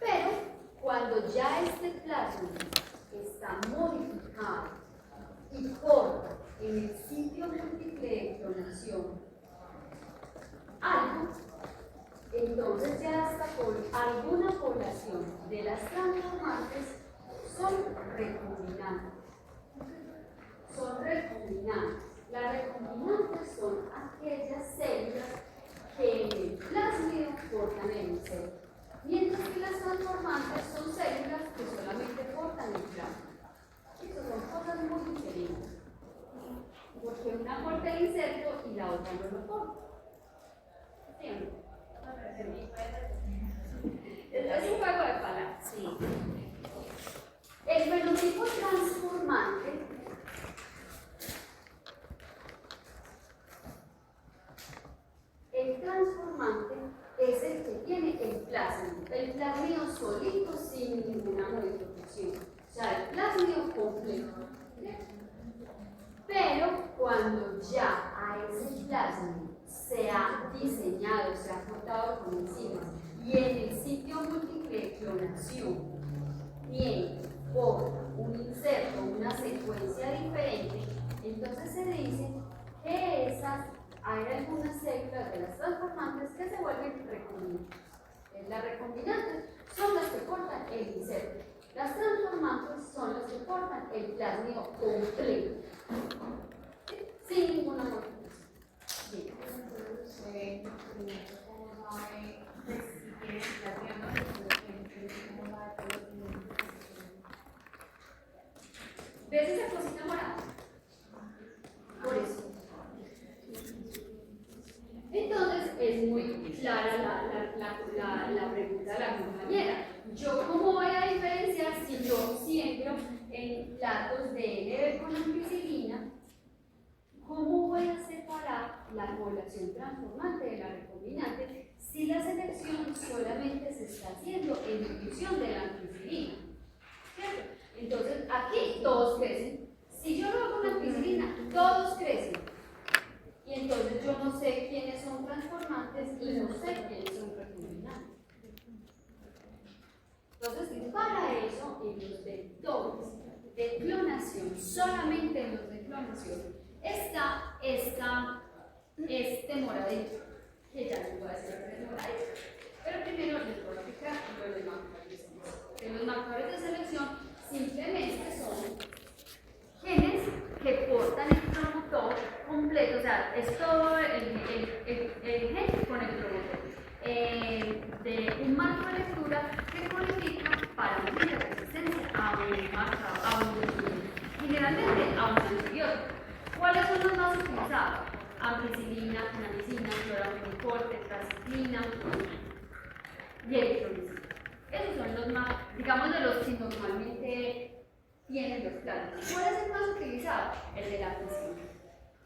Pero cuando ya este plasma está modificado y porta en el sitio múltiple de clonación algo, entonces ya hasta por alguna población de las transformantes son recombinantes. Las recombinantes son aquellas células que en el plásmido portan el insecto, mientras que las transformantes son células que solamente portan el plasma. Estas son cosas muy diferentes, porque una porta el insecto y la otra no lo porta. ¿Sí o no? Es un juego de palabras. Sí. El fenotipo transformante es el que tiene el plásmido solito sin ninguna modificación, o sea, el plásmido completo. Pero cuando ya a ese plásmido se ha diseñado, se ha cortado con enzimas y en el sitio múltiple de clonación tiene por un inserto, una secuencia diferente, entonces se dice que hay algunas células de las transformantes que se vuelven recombinantes. Las recombinantes son las que portan el inserto. Las transformantes son las que portan el plásmido completo, sin ninguna modificación. Sí. ¿Cómo sabe es muy clara la pregunta de la compañera. Yo, ¿cómo voy a diferenciar si yo siembro en platos de NB con ampicilina? ¿Cómo voy a separar la población transformante de la recombinante si la selección solamente se está haciendo en función de la ampicilina? ¿Cierto? Entonces, aquí todos crecen. Si yo lo hago con ampicilina, todos crecen. Y entonces yo no sé quiénes son transformantes y no sé quiénes son recombinantes. Entonces, para eso, en los vectores de clonación, solamente en los de clonación, está este moradito, que ya les voy a decir que es moradito. Pero primero les voy a explicar lo de los marcadores de selección. Los marcadores de selección simplemente son genes que portan el promotor completo, o sea, es todo el gen con el promotor. De un marco de lectura que codifica para medir la resistencia a generalmente a un antibiótico. ¿Cuáles son los más utilizados? Ampicilina, cloramicina, cloramfenicol, tetraciclina y eritromicina. Esos son los más, digamos, de los que normalmente tienen los planos. ¿Cuál es el más utilizado? El de la ampicilina.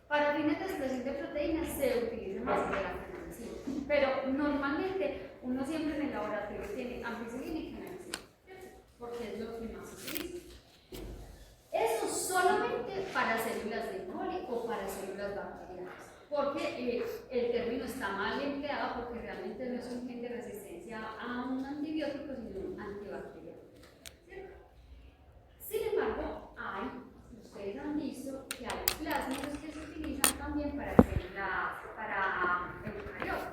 Para fines de expresión de proteínas se utiliza más el de la cloramicina, pero normalmente uno siempre en el laboratorio tiene ampicilina y cloramicina, porque es lo que más se utiliza. Eso solamente para células de coli o para células bacterianas, porque el término está mal empleado porque realmente no es un gen de resistencia a un antibiótico, sino un antibacteriano. ¿Cierto? Sin embargo, ustedes han visto que hay plásmidos que se utilizan también para eucariotas, ¿cierto?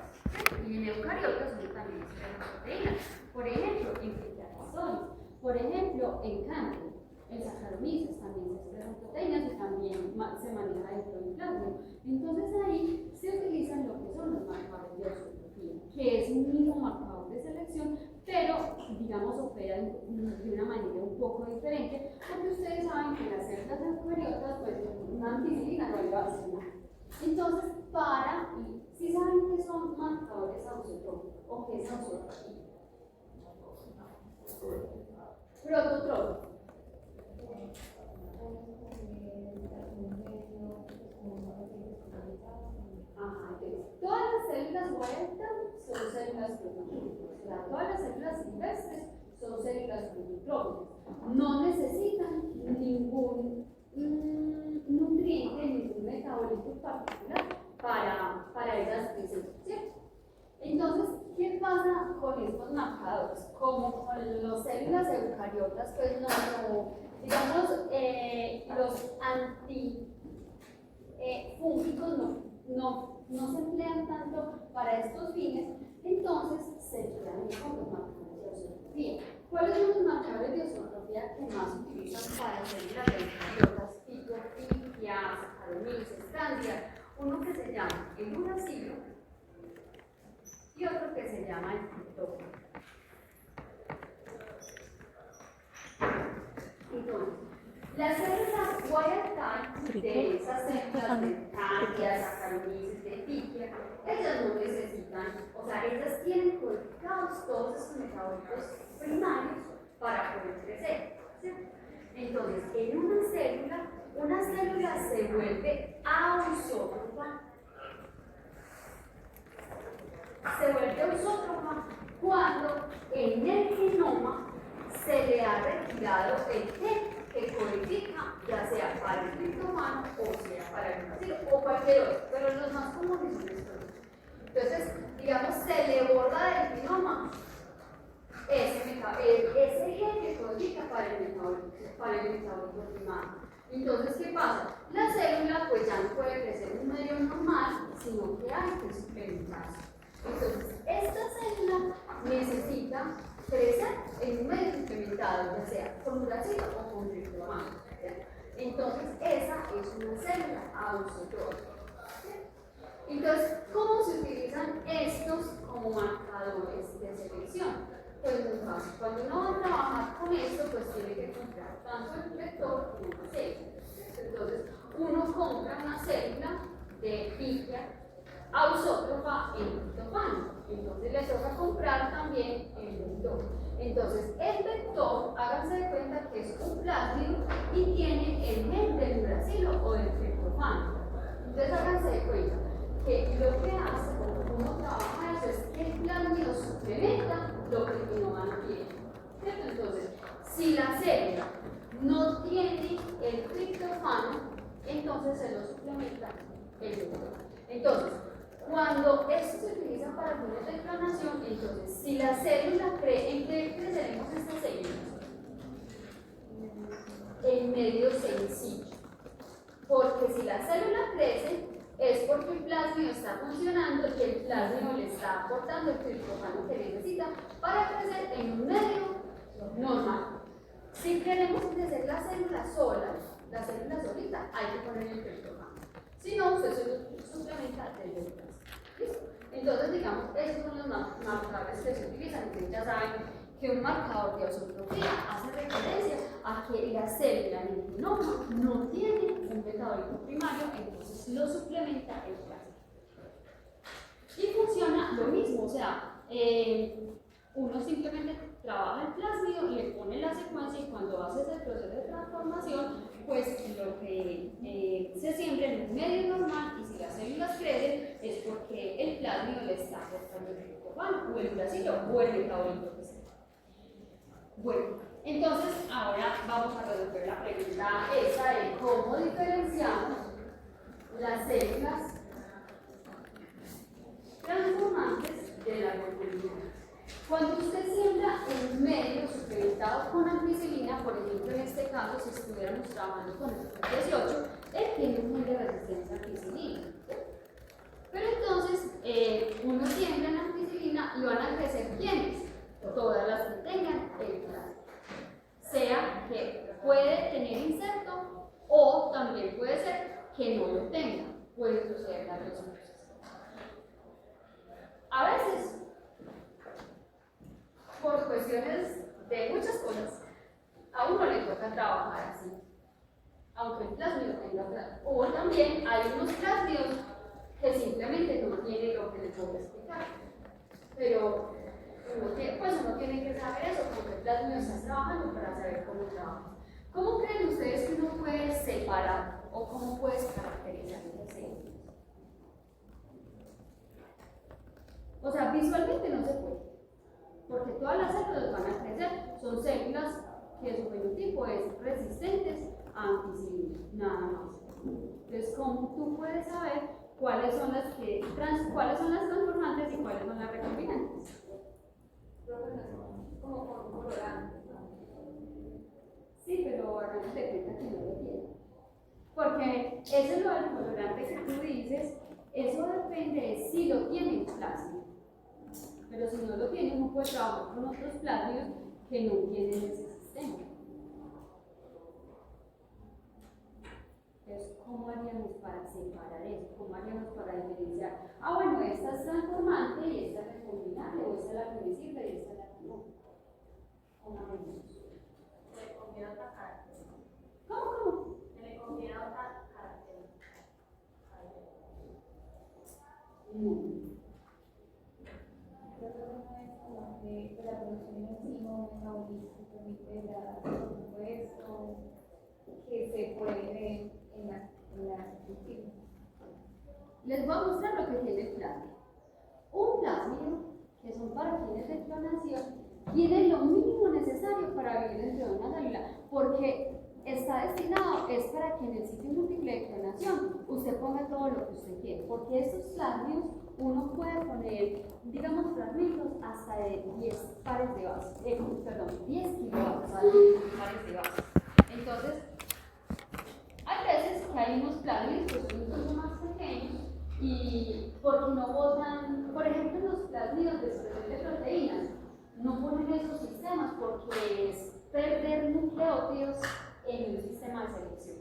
Y en eucariotas uno también expresa proteínas, por ejemplo, en fitoplancton, por ejemplo, en cándida. En Saccharomyces también se expresan proteínas y también se maneja dentro del plasma. Entonces ahí se utilizan lo que son los marcadores de oxidotropía, que es un mismo marcador de selección, pero digamos opera de una manera un poco diferente, porque ustedes saben que las células eucariotas, pues una ampicilina no le va a hacer nada. Entonces, si saben que son marcadores ausotrópicos o que es ausotropía. Prototrópico. Todas las células wild-type son células prototrópicas, o sea, todas las células silvestres son células prototrópicas. No necesitan ningún nutriente, ningún metabolito particular para esas crisis, ¿cierto? Entonces, ¿qué pasa con estos marcadores? Como con las células eucariotas, pues digamos, los antifúngicos no se emplean tanto para estos fines, entonces se emplean con los marcadores de oxidotropía. ¿Cuáles son los marcadores de oxidotropía que más se utilizan para células eucariotas? Picopipia, Saccharomyces, Candida. Uno que se llama el uracilo y otro que se llama el criptófano. Entonces, las células wild-type de esas células de Candida, Saccharomyces, de Pichia, ellas no necesitan, o sea, ellas tienen codificados todos esos metabolitos primarios para poder crecer, ¿cierto? Entonces, en una célula se vuelve ausótrofa. Se vuelve ausótrofa cuando en el genoma se le ha retirado el gen que codifica, ya sea para el triptófano o sea para el uracilo o cualquier otro, pero los más comunes son estos. Entonces, digamos, se le borra del genoma ese gen que codifica para el metabolismo primario. Entonces, ¿qué pasa? La célula pues ya no puede crecer en un medio normal, sino que hay que suplementarse. Entonces, esta célula necesita crecer en un medio suplementado, ya sea con uracilo o con triptófano. Entonces, esa es una célula ausotrófica. Entonces, ¿cómo se utilizan estos como marcadores de selección? Pues muy fácil. Cuando uno va a trabajar con esto, pues tiene que comprar tanto el vector como una célula. Entonces, uno compra una célula de Pichia ausótrofa en háganse de cuenta que lo que hace cuando uno trabaja eso es que el plásmido suplementa lo que el genoma no tiene. ¿Cierto? Entonces, si la célula no tiene el triptofano, entonces se lo suplementa el triptofano. Entonces, cuando esto se utiliza para fines de clonación, entonces, si la célula crece, ¿en qué creceremos estas células? En medio sencillo. Porque si la célula crece, es porque el plásmido está funcionando y el plásmido le está aportando el triptofano que necesita para crecer en un medio normal. Si queremos crecer la célula sola, la célula solita, hay que poner el triptofano. Si no, usted se suplementa del plasma. ¿Listo? Entonces, digamos, esos son los marcadores que se utilizan. Ustedes ya saben que un marcador de ausotropía hace referencia a que la célula en el genoma no tiene un metabólico primario, entonces lo suplementa el plasma. Y funciona lo mismo, o sea, uno simplemente trabaja el plásmido, le pone la secuencia y cuando hace ese proceso de transformación, pues lo que se siembra en un medio normal y si las células crecen es porque el plásmido le está aportando el triptofano o el uracilo o el metabólico que sea. Bueno, entonces ahora vamos a resolver la pregunta esa de cómo diferenciamos las células transformantes de las recombinantes. Cuando usted siembra un medio suplementado con ampicilina, por ejemplo en este caso, si estuviéramos trabajando con el 18, él tiene un gen de resistencia a ampicilina. Pero entonces, uno siembra en ampicilina y van a crecer ¿quiénes? Todas las que tengan el plasma. Sea que puede tener inserto o también puede ser que no lo tenga. Puede suceder las dos cosas. A veces, por cuestiones de muchas cosas, a uno le toca trabajar así, aunque el plásmido tenga plasma. O también hay unos plásmidos que simplemente no tienen lo que les puedo explicar. Pero uno tiene que saber eso, porque el plásmido está trabajando para saber cómo trabaja. ¿Cómo creen ustedes que uno puede separar o cómo puedes caracterizar las células? O sea, visualmente no se puede, porque todas las células van a crecer, son células que su fenotipo es resistentes a ampicilina, nada más. Entonces, ¿cómo tú puedes saber cuáles son las transformantes y cuáles son las recombinantes? Como con colorante. Sí, pero hagamos de cuenta que no lo tiene. Porque eso es lo del colorante que tú dices, eso depende de si lo tiene el plásmido. Pero si no lo tiene, uno puede trabajar con otros plásmidos que no tienen ese sistema. Entonces, ¿cómo haríamos para separar eso? ¿Cómo haríamos para diferenciar? Ah, bueno, esta es transformante y esta es recombinante, o esta es la que me sirve y esta es la que no. ¿Cómo haríamos? Se le confiere otra característica. ¿Cómo? Se le confiere otra característica. No. Como que la producción de enzima o metabolismo permite la compuesto que se puede ver en la cultura. Les voy a mostrar lo que tiene el plásmido. Un plásmido, que son para fines de clonación, tiene lo mínimo necesario para vivir dentro de una célula, porque está destinado, es para que en el sitio múltiple de clonación usted ponga todo lo que usted quiere, porque estos plásmidos uno puede poner, digamos, fragmentos hasta de 10 pares de bases, 10 kilobases, pares de bases. Entonces, hay veces que hay unos plásmidos que son un poco más pequeños y porque no botan, por ejemplo, los plásmidos de expresión de proteínas, no ponen esos sistemas porque es perder nucleótidos en un sistema de selección.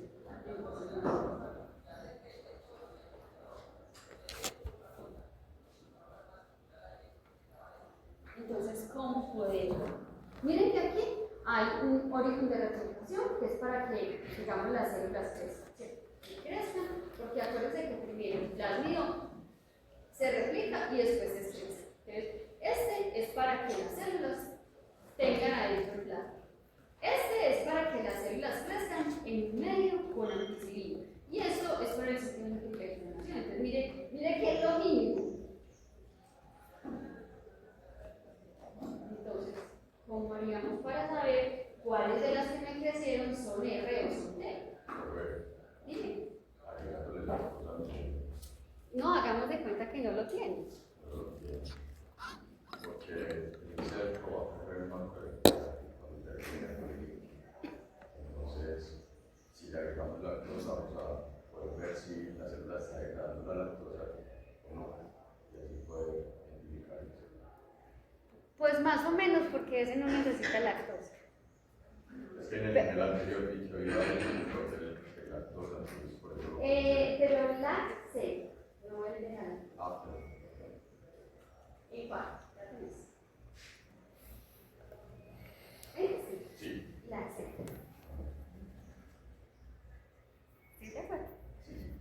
Entonces, ¿cómo podemos? Miren que aquí hay un origen de replicación que es para que, digamos, las células crezcan, porque acuérdense que primero el plásmido se replica y después se estresa. Entonces, este es para que las células tengan adentro el plásmido. Este es para que las células crezcan en un medio con ampicilina. Y esto es para el sistema de clonación. ¿cuáles de las que me crecieron son R o son T? Dime. No, hagamos de cuenta que no lo tiene. Porque el cerco va a correr más cuando termine el polígono. Entonces, si le agregamos lactosa, vamos a poder ver si la célula está degradando la lactosa o no. Y así poder identificar eso. Pues más o menos, porque ese no necesita lactosa. Es que en el anterior dicho iba a decir el lactosa, entonces por eso. Pero lac-C, no el de nada. Ah, Igual, ya tenés. Sí. sí. Lac-C. ¿Sí te acuerdas? Sí.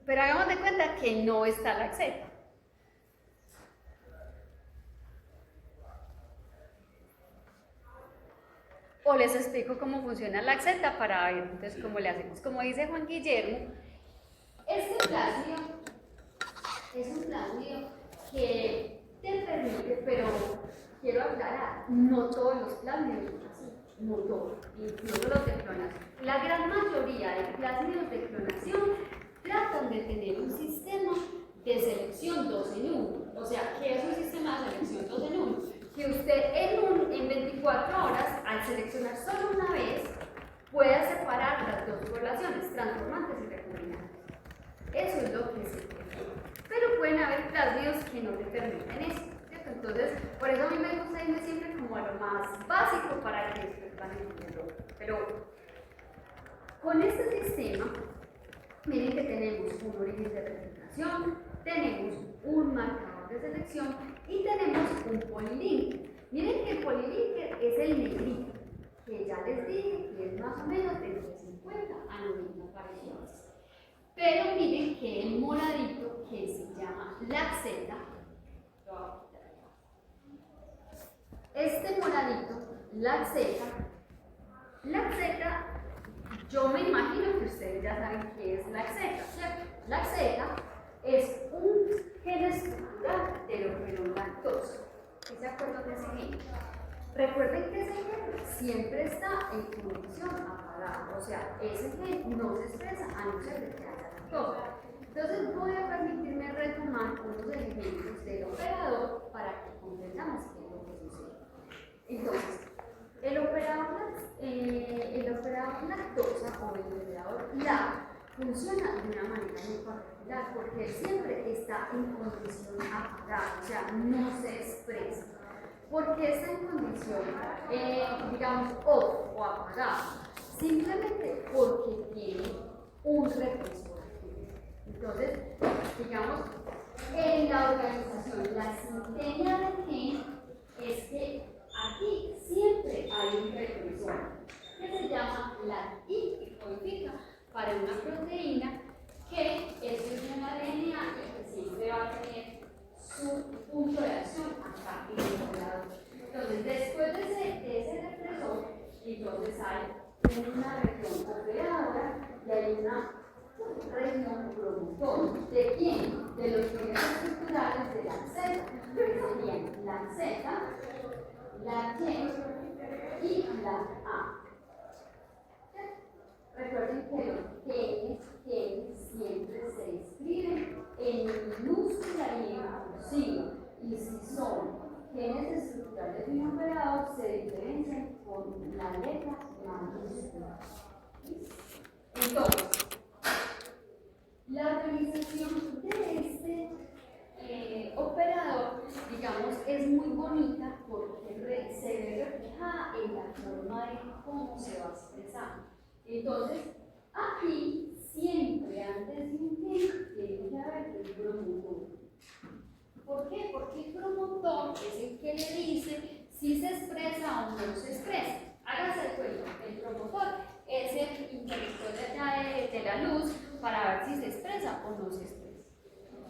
Pero hagamos de cuenta que no está lac-Z. O les explico cómo funciona la lac-Z para ver entonces cómo le hacemos. Como dice Juan Guillermo, este plasmio es un plasmio que te permite, pero quiero aclarar, no todos los plasmios son así, no todos, incluso los de clonación. La gran mayoría de plasmios de clonación tratan de tener un sistema de selección 2 en 1. O sea, ¿qué es un sistema de selección 2 en 1? Que usted en 24 horas, al seleccionar solo una vez, pueda separar las dos poblaciones, transformantes y recombinantes. Eso es lo que se prefiere. Pero pueden haber plasmios que no te permiten eso, ¿cierto? Entonces, por eso a mí me gusta irme siempre como a lo más básico para que después van a entenderlo. Pero con este sistema, miren que tenemos un origen de replicación, tenemos un marcador de selección y tenemos un polilinker. Miren que el polilinker es el negrito, que ya les dije que es más o menos de entre 50 a 90 apariciones. Pero miren que el moradito, que se llama lac-Z, este moradito, lac-Z, yo me imagino que ustedes ya saben qué es lac-Z, ¿cierto? Lac-Z es un gen estructural de lo que no lactosa. ¿Qué se acuerdan de ese gen? Recuerden que ese gen siempre está en condición apagada, o sea, ese gen no se expresa a no ser de que haya lactosa. Entonces voy a permitirme retomar unos elementos del operador para que comprendamos qué es lo que sucede. Entonces, el operador lactosa o el operador LAC funciona de una manera muy particular porque siempre está en condición apagada, o sea, no se expresa. ¿Por qué está en condición, digamos, off o apagada? Simplemente porque tiene un represor activo. Entonces, digamos, en la organización, la centenia del gen es que aquí siempre hay un represor que se llama LAC-I, que codifica para una proteína que es un ADNA y que siempre va a tener su punto de acción acá en el operador. Entonces, después de ese represor, entonces hay una región operadora y hay una región promotor. ¿De quién? De los genes estructurales de lac-Z, que serían lac-Z, lac-Y y lac-A. Recuerden que los genes siempre se escriben en minúscula y en cursiva, y si son genes estructurales de un operador, se diferencian con la letra mayúscula. Entonces, la organización de este operador, digamos, es muy bonita porque se ve reflejada en la forma de cómo se va a expresar. Entonces, aquí siempre antes de un gen tiene que haber un promotor. ¿Por qué? Porque el promotor es el que le dice si se expresa o no se expresa. Háganse el cuento, el promotor es el interruptor de la luz para ver si se expresa o no se expresa.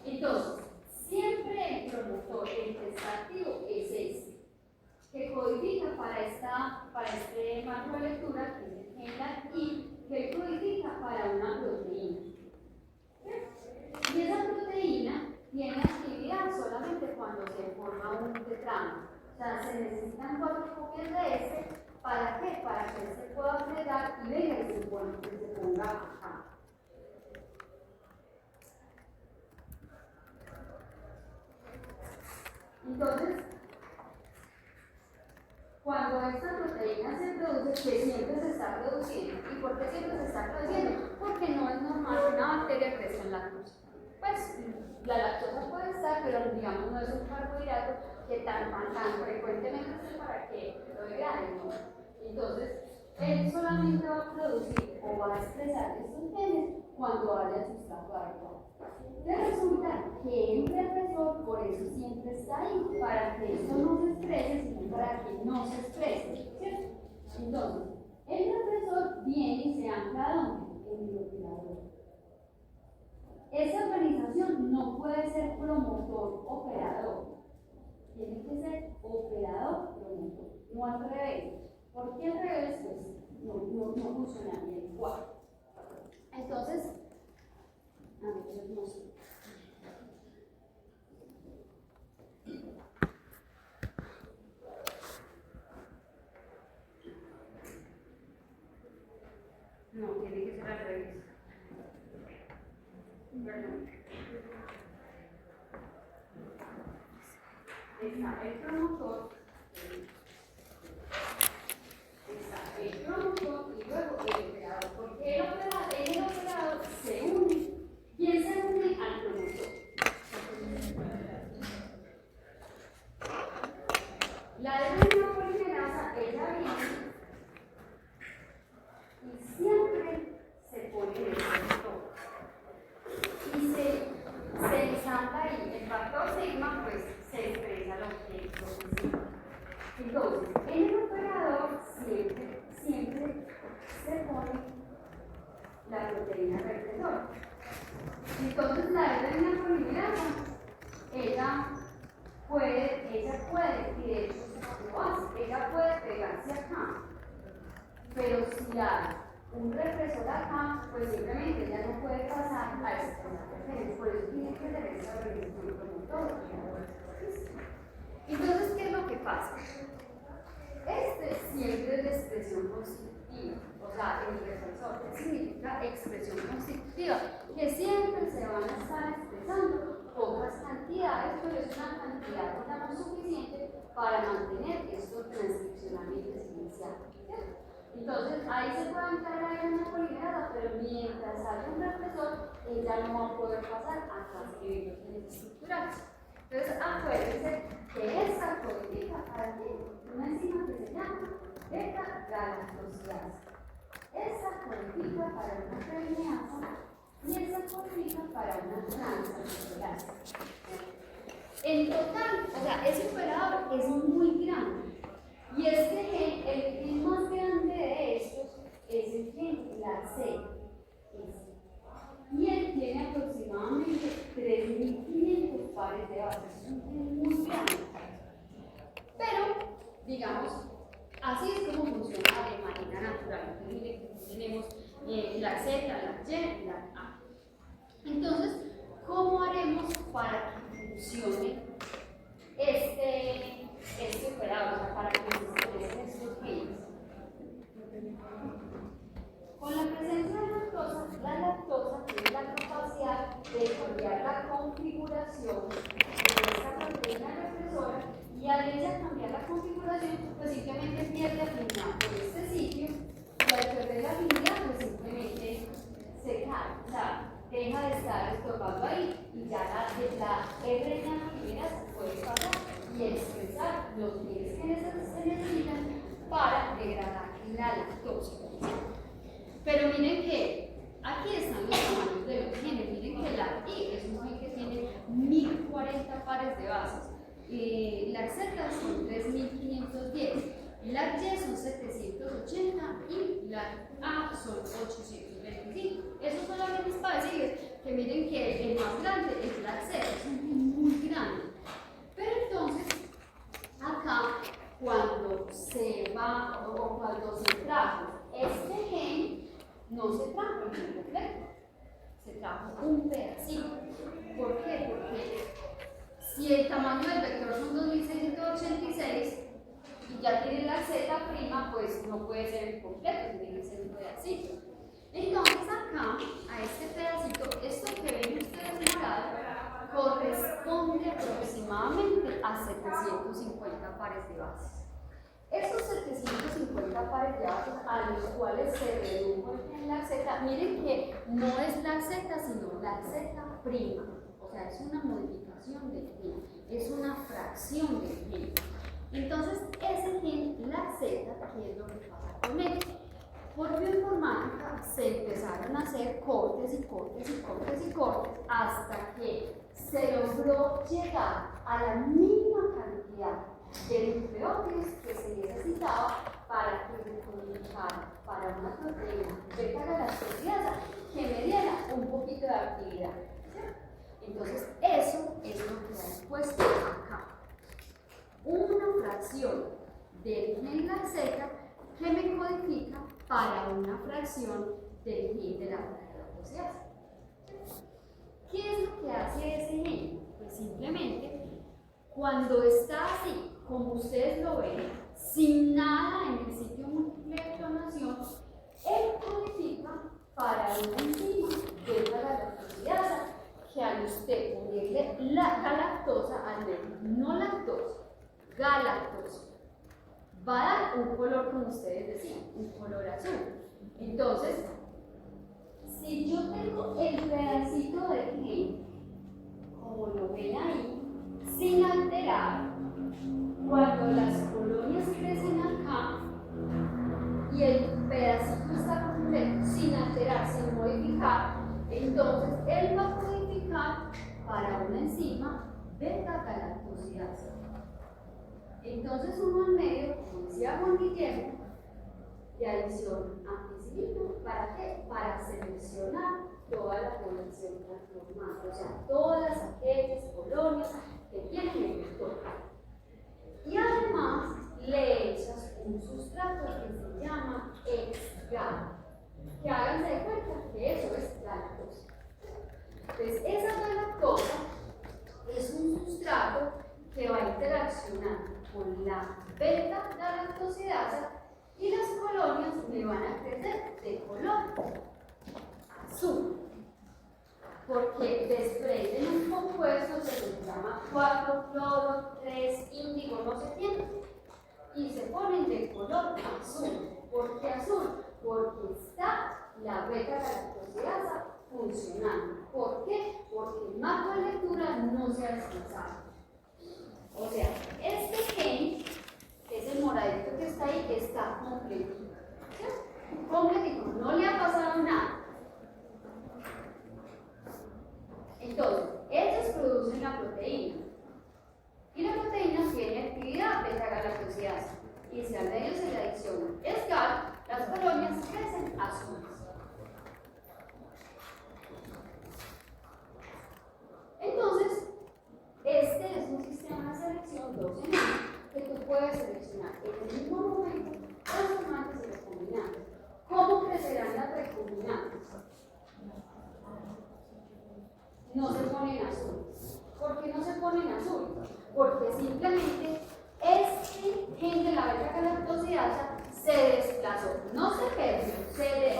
Entonces, siempre el promotor, el que está activo, es este, que codifica para este marco de lectura, que es el gen LAC-I, que codifica para una proteína. Y esa proteína tiene actividad solamente cuando se forma un tetrámero. O sea, se necesitan 4 copias de este. ¿Para qué? Para que él se pueda agregar y venga y se ponga acá. Entonces, cuando esta proteína se produce, que siempre se está produciendo. ¿Y por qué siempre se está produciendo? Porque no es normal que una bacteria crezca en lactosa. Pues la lactosa puede estar, pero digamos no es un carbohidrato que tan frecuentemente es para que lo degrade, ¿no? Entonces, él solamente va a producir o va a expresar estos genes cuando haya el sustrato adecuado. Entonces resulta que el represor por eso siempre está ahí, para que esto no se exprese, sino para que no se exprese, ¿cierto? Entonces, el represor viene y se ancla ¿dónde? En el operador. Esa organización no puede ser promotor-operador, tiene que ser operador-promotor, no al revés. ¿Por qué al revés? Pues no funcionaría igual. Entonces, a ver, yo no sé. No, tiene que ser al revés. Perdón. Está el promotor. Está el promotor y luego el operador. Porque el operador se une. ¿Quién se une al promotor? La adenina polimerasa, ella viene y siempre se pone en el promotor. Y se ensambla ahí. El factor sigma, pues, se expresa lo que sigma. Entonces, en el operador siempre se pone la proteína represora. Entonces, la adenina polimerasa, ella puede, y de hecho lo hace, ella puede pegarse acá. Pero si hay un represor acá, pues simplemente ella no puede pasar a expresar. Por eso tiene que tener esa organización promotora. Entonces, ¿qué es lo que pasa? Este siempre es de expresión constitutiva, o sea, el represor, que significa expresión constitutiva, que siempre se van a estar expresando pocas cantidades, pero es una cantidad, digamos, suficiente para mantener esto transcripcionalmente secuencial. Entonces, ahí se puede entrar la adenina polimerasa, pero mientras haya un represor, ella no va a poder pasar hasta escribir los genes estructurales. Entonces, acuérdense que esta codifica para qué? Una enzima que se llama beta-galactosidasa. Esta codifica para una proteína y esta codifica para una transaminasa. En total, o sea, ese operador es muy grande. Y este gen, el gen más grande de estos es el gen LAC. Y él tiene aproximadamente 3.500 pares de bases. Es un gen muy grande. Pero, digamos, así es como funciona de manera natural. Entonces, miren, tenemos la Z, la Y, la A. Entonces, ¿cómo haremos para que funcione este operador? O sea, para que se expresen estos genes. Con la presencia de la lactosa tiene la capacidad de cambiar la configuración de esta proteína represora, y al ella cambiar la configuración, pues simplemente pierde afinidad por este sitio, y al perder la afinidad, pues simplemente se cae, o sea, deja de estar estorbando ahí, y ya la RNA primera se puede pasar y expresar los genes que se necesitan para degradar la lactosa. Pero miren que aquí están los tamaños de los genes. Miren que la I es un gen que tiene 1040 pares de bases. La Z son 3510. La Y son 780 y la A son 825. Esos son los genes para decirles que miren que el más grande es la Z, es un gen muy grande. Pero entonces, acá, cuando se va o cuando se trajo este gen, no se trajo el gen completo, se trajo un pedacito. ¿Por qué? Porque Si el tamaño del vector son 2686 y ya tiene la z', pues no puede ser completo, tiene que ser un pedacito. Entonces acá, a este pedacito, esto que ven ustedes morado, corresponde aproximadamente a 750 pares de bases. Estos 750 pares de bases a los cuales se redujo en la z, miren que no es la z, sino la z'. O sea, es una modificación del gen, es una fracción del gen. Entonces, ese gen, la z, ¿qué es lo que pasa con él? Por bioinformática se empezaron a hacer cortes y cortes y cortes y cortes hasta que se logró llegar a la mínima cantidad de nucleótidos que se necesitaba para que se codificara para una proteína beta-galactosidasa que me diera un poquito de actividad. Entonces, eso es lo que han puesto acá. Una fracción del gen la z que me codifica para una fracción del gen de la beta-galactosidasa. ¿Qué es lo que hace ese gen? Pues simplemente, cuando está así, como ustedes lo ven, sin nada en el sitio múltiple de clonación, él codifica para una enzima beta-galactosidasa que al usted ponerle la galactosa, al ver no lactosa, galactosa, va a dar un color, como ustedes decían, un color azul. Entonces, si yo tengo el pedacito de gen, como lo ven ahí, sin alterar, cuando las colonias crecen acá y el pedacito está completo, sin alterar, sin modificar, entonces él va a codificar para una enzima beta-galactosidasa. Entonces uno en medio, como decía Juan Guillermo, de adición ampicilina, ¿para qué? Para seleccionar toda la población transformada, o sea, todas aquellas colonias que tienen el vector. Y además le echas un sustrato que se llama ex-gal, que háganse de cuenta que eso es galactosa. Entonces, esa galactosa es un sustrato que va a interaccionar con la beta-galactosidasa y las colonias me van a crecer de color azul, porque desprenden un compuesto que se llama 4-fluoro, 3-índigo, no sé quién, y se ponen de color azul. ¿Por qué azul? Porque está la beta-galactosidasa funcionando. ¿Por qué? Porque el marco de lectura no se ha desplazado. O sea, este gen, que es el moradito que está ahí, está completo. ¿Sí? Completito, no le ha pasado nada. Entonces, ellos producen la proteína. Y la proteína tiene actividad beta-galactosidasa. Y si al medio se le adiciona ESGAL, las colonias crecen azules. Entonces, este es un sistema de selección 2 en 1 que tú puedes seleccionar en el mismo momento transformantes y recombinantes. ¿Cómo crecerán las recombinantes? No se ponen azul. ¿Por qué no se ponen azul? Porque simplemente este gen de la beta-galactosidasa se desplazó, no se perdió, o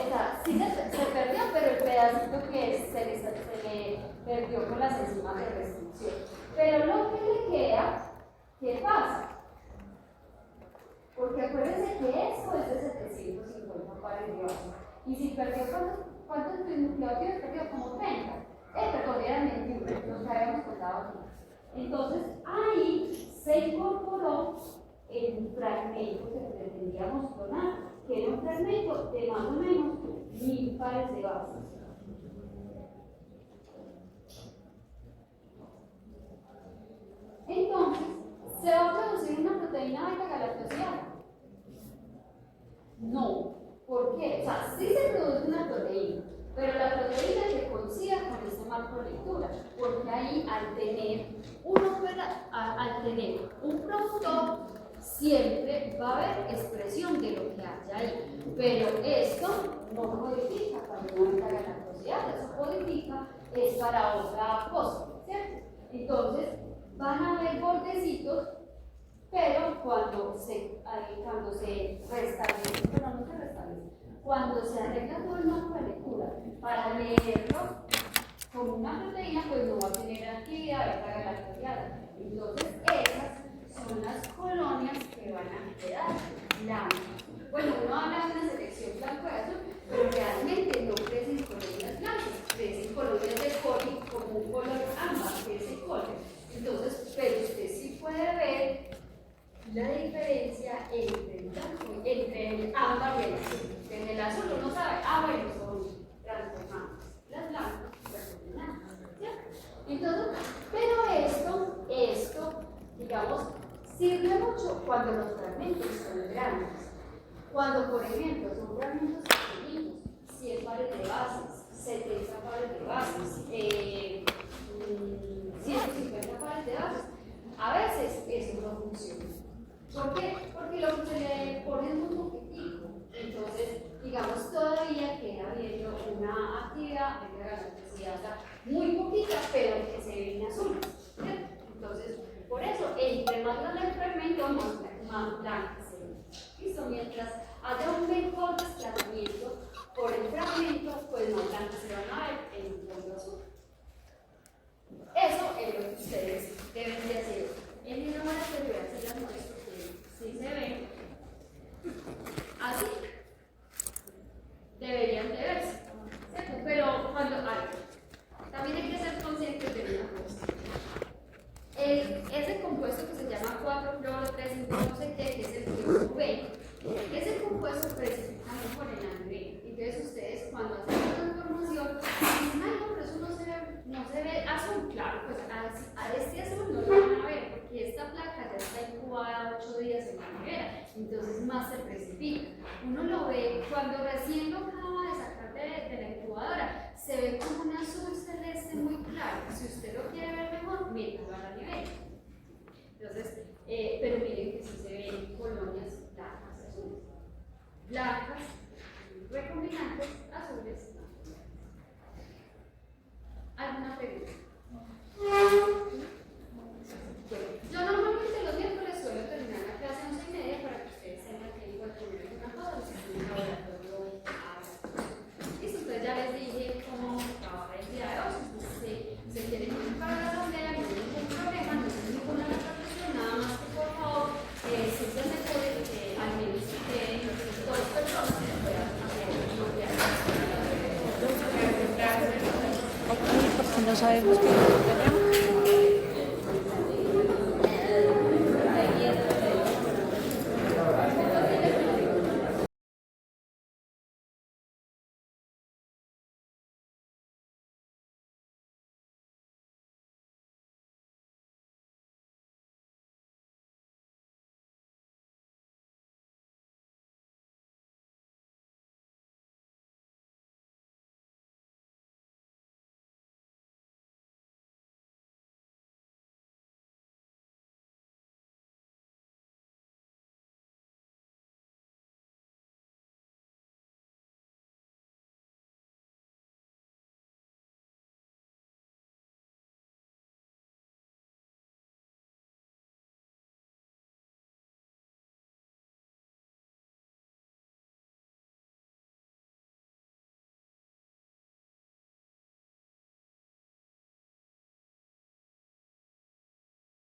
sea, sí se perdió, pero el pedacito que se le perdió con las enzimas de restricción. Pero lo que le queda, ¿qué pasa? Porque acuérdense que esto es de 750 pares de bases. Y si perdió, ¿cuántos nucleótidos perdió? Como 30. Perdón, eran 21, los que habíamos contado aquí. Entonces, ahí se incorporó el fragmento que pretendíamos clonar, que era un fragmento de más o menos 1000 pares de bases. Entonces, ¿se va a producir una proteína beta-galactosidasa? No. ¿Por qué? O sea, sí se produce una proteína, pero la proteína se consigue con este marco de lectura, porque ahí al tener un productor, siempre va a haber expresión de lo que hay ahí. Pero esto no codifica para una beta-galactosidasa, eso codifica es para otra cosa, ¿cierto? Entonces, van a haber bordecitos, pero cuando se restablece, pero no se restablece, cuando se arregla todo el marco de lectura para leerlo como una proteína, pues no va a tener actividad para galactosiada. Entonces, esas son las colonias que van a quedar blancas. Bueno, uno habla de una selección blanco y azul, pero realmente no crecen colonias blancas, crecen colonias de cobre como un color ámbar, que es el cobre. Entonces, pero usted sí puede ver la diferencia entre el blanco, entre el ámbar y el azul. En el azul uno sabe, bueno, son transformadas. Las blancas, pues son blancas, ¿cierto? Entonces, pero esto, digamos, sirve mucho cuando los fragmentos son grandes. Cuando, por ejemplo, son fragmentos pequeñitos, 100 pares de bases, 70 pares de bases, 150 pares de bases, a veces eso no funciona. ¿Por qué? Porque lo que se le pone es muy poquitico. Entonces, digamos, todavía queda habiendo una actividad de galactosiada muy poquita, pero que se ve en azul. ¿Cierto? Entonces, por eso, entre más grande el fragmento, más blanca se ve. ¿Listo? Mientras haya un mejor desplazamiento por el fragmento, pues más blancas se van a ver en un fondo azul. Eso es lo que ustedes deben de hacer. En mi número de voy a hacer las muestras que sí se ven así. Deberían de verse, ¿cierto? Pero cuando también hay que ser conscientes de una cosa. Ese compuesto que se llama 4-fluoro 3 no sé qué, que es el fluoro B, ese compuesto precipitado por el ADN. Entonces ustedes cuando hacen la transformación dicen, ay no, pero eso no se ve azul. Claro, pues a este azul no lo van a ver, porque esta placa ya está incubada 8 días en la nevera, entonces más se precipita. Uno lo ve cuando recién lo acaba de sacar de la incubadora, se ve como un azul celeste muy claro. Si usted lo quiere ver mejor, métalo a la nevera. Entonces, pero miren que sí se ven colonias blancas y azules. Blancas, recombinantes, azules. ¿Alguna pregunta? Bueno, yo normalmente los miércoles suelo terminar la clase a 11:30 para que ustedes tengan tiempo de poner una cosa, si tienen un laboratorio listo. Entonces ya les dije cómo trabaja el día de hoy. Si se quieren ir para la asamblea, no hay ningún problema, no hay ninguna repercusión, nada más que por favor, si se me puede, al menos dos personas que puedan hacer un Ok, porque no sabemos qué.